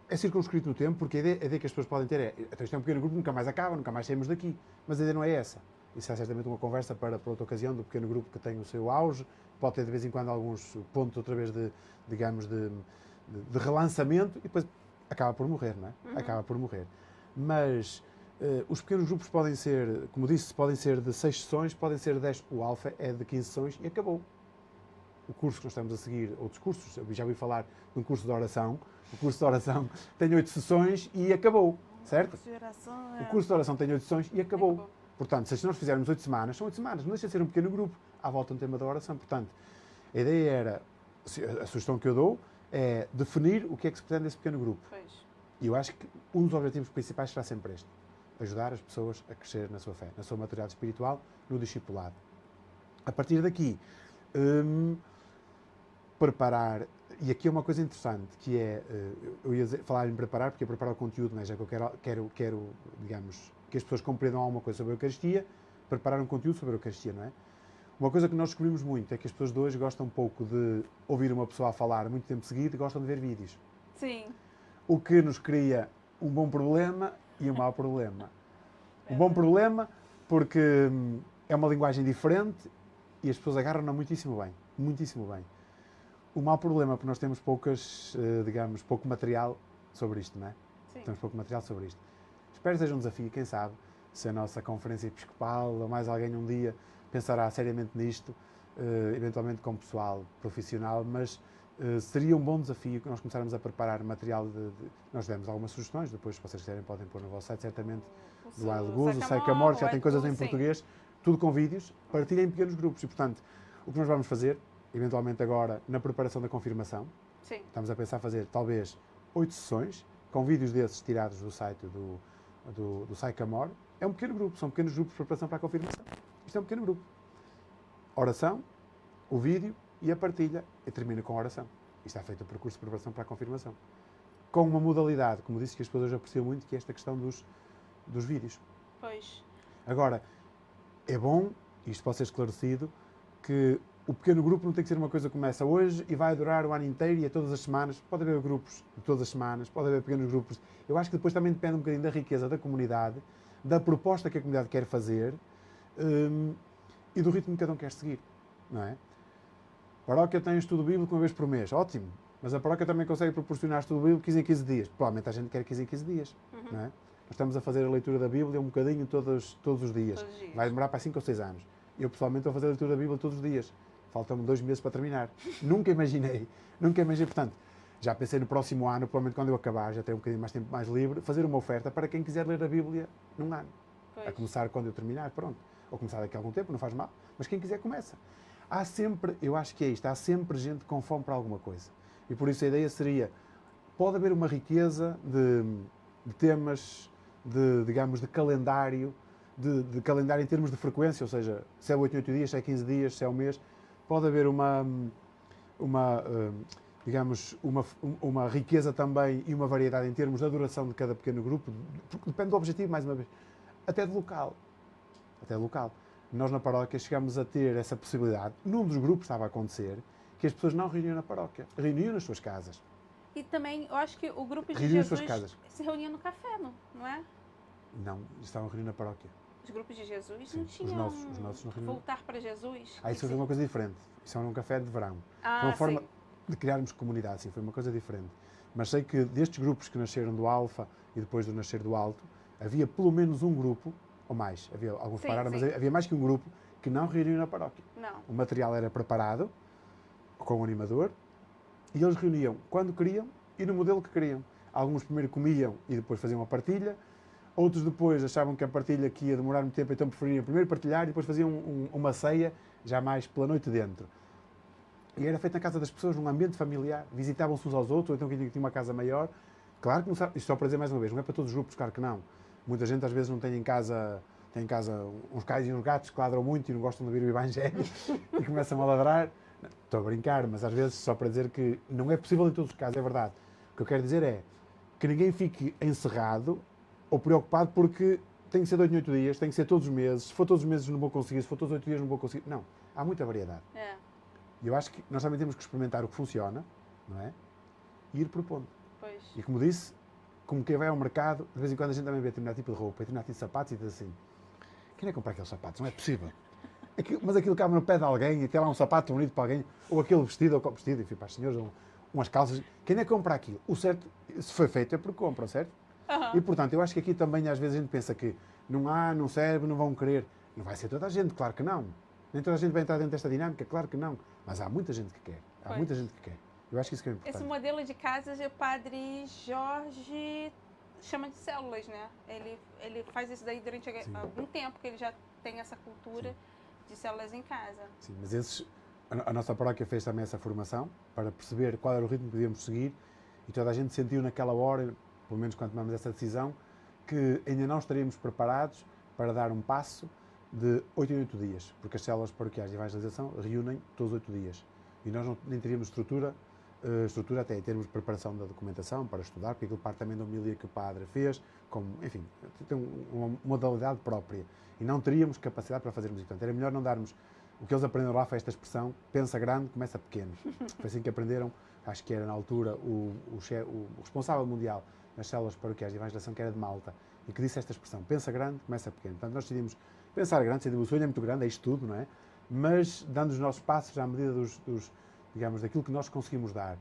É circunscrito no tempo, porque a ideia que as pessoas podem ter é, então isto é um pequeno grupo, nunca mais acaba, nunca mais saímos daqui. Mas a ideia não é essa. Isso é certamente uma conversa para outra ocasião do pequeno grupo que tem o seu auge, pode ter de vez em quando alguns pontos outra vez de relançamento e depois acaba por morrer, não é? Acaba por morrer. Mas os pequenos grupos podem ser, como disse, podem ser de 6 sessões, podem ser de 10. O alfa é de 15 sessões e acabou. O curso que nós estamos a seguir, outros cursos, eu já ouvi falar de um curso de oração, o curso de oração tem 8 sessões e acabou, certo? O curso de oração tem 8 sessões e acabou. Portanto, se nós fizermos 8 semanas, são 8 semanas, não deixa de ser um pequeno grupo à volta do tema da oração. Portanto, a ideia era, a sugestão que eu dou é definir o que é que se pretende desse pequeno grupo. Pois. E eu acho que um dos objetivos principais será sempre este: ajudar as pessoas a crescer na sua fé, na sua maturidade espiritual, no discipulado. A partir daqui, preparar, e aqui é uma coisa interessante, que é, eu ia falar em preparar, porque é preparar o conteúdo, não é? Já que eu quero, digamos, que as pessoas compreendam alguma coisa sobre a Eucaristia, preparar um conteúdo sobre a Eucaristia, não é? Uma coisa que nós descobrimos muito é que as pessoas de hoje gostam um pouco de ouvir uma pessoa a falar muito tempo seguido e gostam de ver vídeos. Sim. O que nos cria um bom problema e um mau problema. Um bom problema porque é uma linguagem diferente e as pessoas agarram-na muitíssimo bem. Muitíssimo bem. O mau problema é porque nós temos digamos, pouco material sobre isto, não é? Sim. Temos pouco material sobre isto. Espero que seja um desafio, quem sabe, se a nossa conferência episcopal ou mais alguém um dia pensará seriamente nisto, eventualmente com pessoal profissional, mas seria um bom desafio que nós começarmos a preparar material nós demos algumas sugestões, depois se vocês quiserem podem pôr no vosso site, certamente, do Ailgus, o Sycamore, já tem coisas em português, tudo com vídeos, partilhem em pequenos grupos e, portanto, o que nós vamos fazer, eventualmente agora, na preparação da confirmação, Sim. estamos a pensar fazer talvez 8 sessões, com vídeos desses tirados do site do Sycamore. É um pequeno grupo, são pequenos grupos de preparação para a confirmação. Isto é um pequeno grupo. Oração, o vídeo e a partilha, e termina com a oração. E está feito o percurso de preparação para a confirmação. Com uma modalidade, como disse, que as pessoas hoje apreciam muito, que é esta questão dos vídeos. Pois. Agora, é bom, e isto pode ser esclarecido, que o pequeno grupo não tem que ser uma coisa que começa hoje e vai durar o ano inteiro e a todas as semanas. Pode haver grupos de todas as semanas, pode haver pequenos grupos. Eu acho que depois também depende um bocadinho da riqueza da comunidade, da proposta que a comunidade quer fazer e do ritmo que cada um quer seguir, não é? A paróquia tem estudo bíblico uma vez por mês, ótimo, mas a paróquia também consegue proporcionar estudo bíblico 15 em 15 dias. Provavelmente a gente quer 15 em 15 dias, não é? Nós estamos a fazer a leitura da Bíblia um bocadinho todos os dias. Vai demorar para 5 ou 6 anos. Eu, pessoalmente, estou a fazer a leitura da Bíblia todos os dias. Faltam-me 2 meses para terminar. Nunca imaginei, portanto, já pensei no próximo ano, provavelmente quando eu acabar, já tenho um bocadinho mais tempo mais livre, fazer uma oferta para quem quiser ler a Bíblia num ano. Pois. A começar quando eu terminar, pronto. Ou começar daqui a algum tempo, não faz mal. Mas quem quiser começa. Há sempre, eu acho que é isto, há sempre gente com fome para alguma coisa. E por isso a ideia seria, pode haver uma riqueza de temas, digamos, de calendário, de calendário em termos de frequência, ou seja, se é 8 em 8 dias, se é 15 dias, se é um mês, pode haver digamos, uma riqueza também e uma variedade em termos da duração de cada pequeno grupo, porque depende do objetivo, mais uma vez, até de local. Até local. Nós na paróquia chegamos a ter essa possibilidade, num dos grupos estava a acontecer, que as pessoas não reuniam na paróquia, reuniam nas suas casas. E também, eu acho que o grupo de Reuniam nas Jesus suas casas. se reunia no café, não é? Não, estavam a reunir na paróquia. Os grupos de Jesus Sim, não os tinham nossos não reuniam. voltar para Jesus. Isso foi uma coisa diferente. Isso era um café de verão. Ah, Foi uma forma sim. de criarmos comunidade, sim, foi uma coisa diferente. Mas sei que destes grupos que nasceram do Alfa e depois do nascer do Alto, havia pelo menos um grupo, ou mais, havia alguns Sim, pararam, sim. mas havia mais que um grupo que não reuniam na paróquia. Não. O material era preparado com o animador e eles reuniam quando queriam e no modelo que queriam. Alguns primeiro comiam e depois faziam uma partilha, outros depois achavam que a partilha que ia demorar muito tempo, então preferiam primeiro partilhar e depois faziam uma ceia, já mais pela noite dentro. E era feito na casa das pessoas, num ambiente familiar, visitavam-se uns aos outros, ou então quem tinha uma casa maior. Claro que não sabe, isto só para dizer mais uma vez, não é para todos os grupos, claro que não. Muita gente às vezes não tem em casa uns cães e uns gatos que ladram muito e não gostam de ouvir o Evangelho e começam a ladrar. Estou a brincar, mas às vezes só para dizer que não é possível em todos os casos, é verdade. O que eu quero dizer é que ninguém fique encerrado ou preocupado porque tem que ser de 8 em 8 dias, tem que ser todos os meses. Se for todos os meses não vou conseguir, se for todos os 8 dias não vou conseguir. Não, há muita variedade. É. E eu acho que nós também temos que experimentar o que funciona, não é? E ir propondo. Pois. E como disse, como quem vai ao mercado, de vez em quando a gente também vê determinado tipo de roupa, determinado tipo de sapatos e diz assim, quem é que comprar aqueles sapatos? Não é possível. Mas aquilo cabe no pé de alguém e tem lá um sapato bonito para alguém, ou aquele vestido, enfim, para as senhoras, umas calças. Quem é que compra aquilo? O certo, se foi feito é porque compram, certo? Uhum. E portanto, eu acho que aqui também às vezes a gente pensa que não serve, não vão querer. Não vai ser toda a gente, claro que não. Nem toda a gente vai entrar dentro desta dinâmica, claro que não. Mas há muita gente que quer. Há Pois. muita gente que quer. Eu acho que isso que é importante. Esse modelo de casas, o padre Jorge chama de células, né? Ele faz isso daí durante algum tempo, que ele já tem essa cultura de células em casa. Sim, mas a nossa paróquia fez também essa formação para perceber qual era o ritmo que podíamos seguir e toda a gente sentiu naquela hora, pelo menos quando tomamos essa decisão, que ainda não estaríamos preparados para dar um passo de 8 em 8 dias, porque as células paroquiais de evangelização reúnem todos os 8 dias. E nós nem teríamos estrutura até em termos de preparação da documentação para estudar, porque aquilo parte também da homilia que o padre fez, enfim, tem uma modalidade própria. E não teríamos capacidade para fazermos isso. Portanto, era melhor não darmos O que eles aprenderam lá foi esta expressão, pensa grande, começa pequeno. Foi assim que aprenderam, acho que era na altura o responsável mundial nas células paroquiais de evangelização, que era de Malta, e que disse esta expressão, pensa grande, começa pequeno. Portanto, nós decidimos pensar grande, o sonho é muito grande, é isto tudo, não é? Mas dando os nossos passos à medida digamos, daquilo que nós conseguimos dar.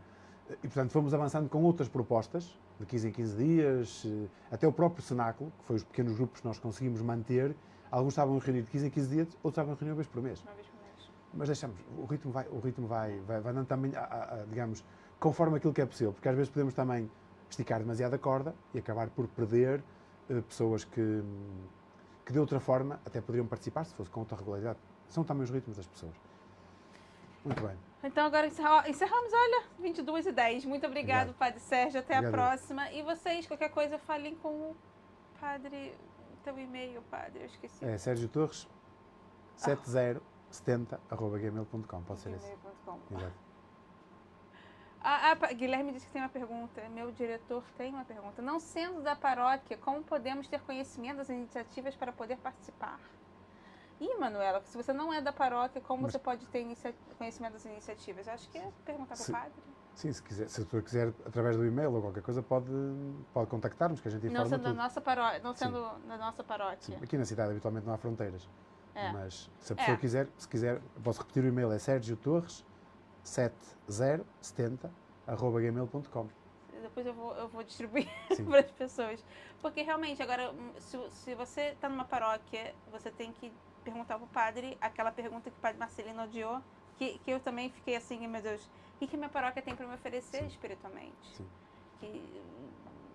E, portanto, fomos avançando com outras propostas, de 15 em 15 dias, até o próprio cenáculo, que foi os pequenos grupos que nós conseguimos manter. Alguns estavam a reunir de 15 em 15 dias, outros estavam a reunir uma vez por mês. Uma vez por mês. Mas deixamos, o ritmo vai andando também, digamos, conforme aquilo que é possível, porque às vezes podemos também esticar demasiado a corda e acabar por perder pessoas que de outra forma até poderiam participar, se fosse com outra regularidade. São também os ritmos das pessoas. Muito bem. Então agora encerramos, olha, 22h10. Muito obrigado, Padre Sérgio. Até a próxima. E vocês, qualquer coisa, falem com o Padre, teu e-mail, Padre, eu esqueci. É Sérgio Torres, 7070@gmail.com, pode ser esse. Exato. Guilherme disse que tem uma pergunta. Meu diretor tem uma pergunta. Não sendo da paróquia, como podemos ter conhecimento das iniciativas para poder participar? Ih, Manuela, se você não é da paróquia, como você pode ter conhecimento das iniciativas? Acho que é perguntar para o padre. Sim, se o doutor quiser, através do e-mail ou qualquer coisa, pode contactar-nos, que a gente informa não sendo tudo. Não sendo da nossa paróquia. Sim. Aqui na cidade, habitualmente, não há fronteiras. É. Mas se a pessoa quiser, posso repetir o e-mail, é sergiotorres7070@gmail.com. Depois eu vou distribuir para as pessoas. Porque realmente, agora, se você está numa paróquia, você tem que perguntar para o padre aquela pergunta que o padre Marcelino odiou, que eu também fiquei assim, meu Deus, o que minha paróquia tem para me oferecer espiritualmente? Sim. Que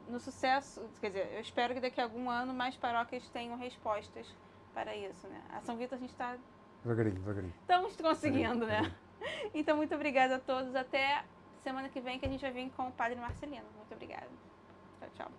no sucesso, quer dizer, eu espero que daqui a algum ano mais paróquias tenham respostas para isso, né? A São Vitor a gente está... Devagarinho. Estamos conseguindo, né? Então, muito obrigada a todos. Até semana que vem, que a gente vai vir com o padre Marcelino. Muito obrigada. Tchau, tchau.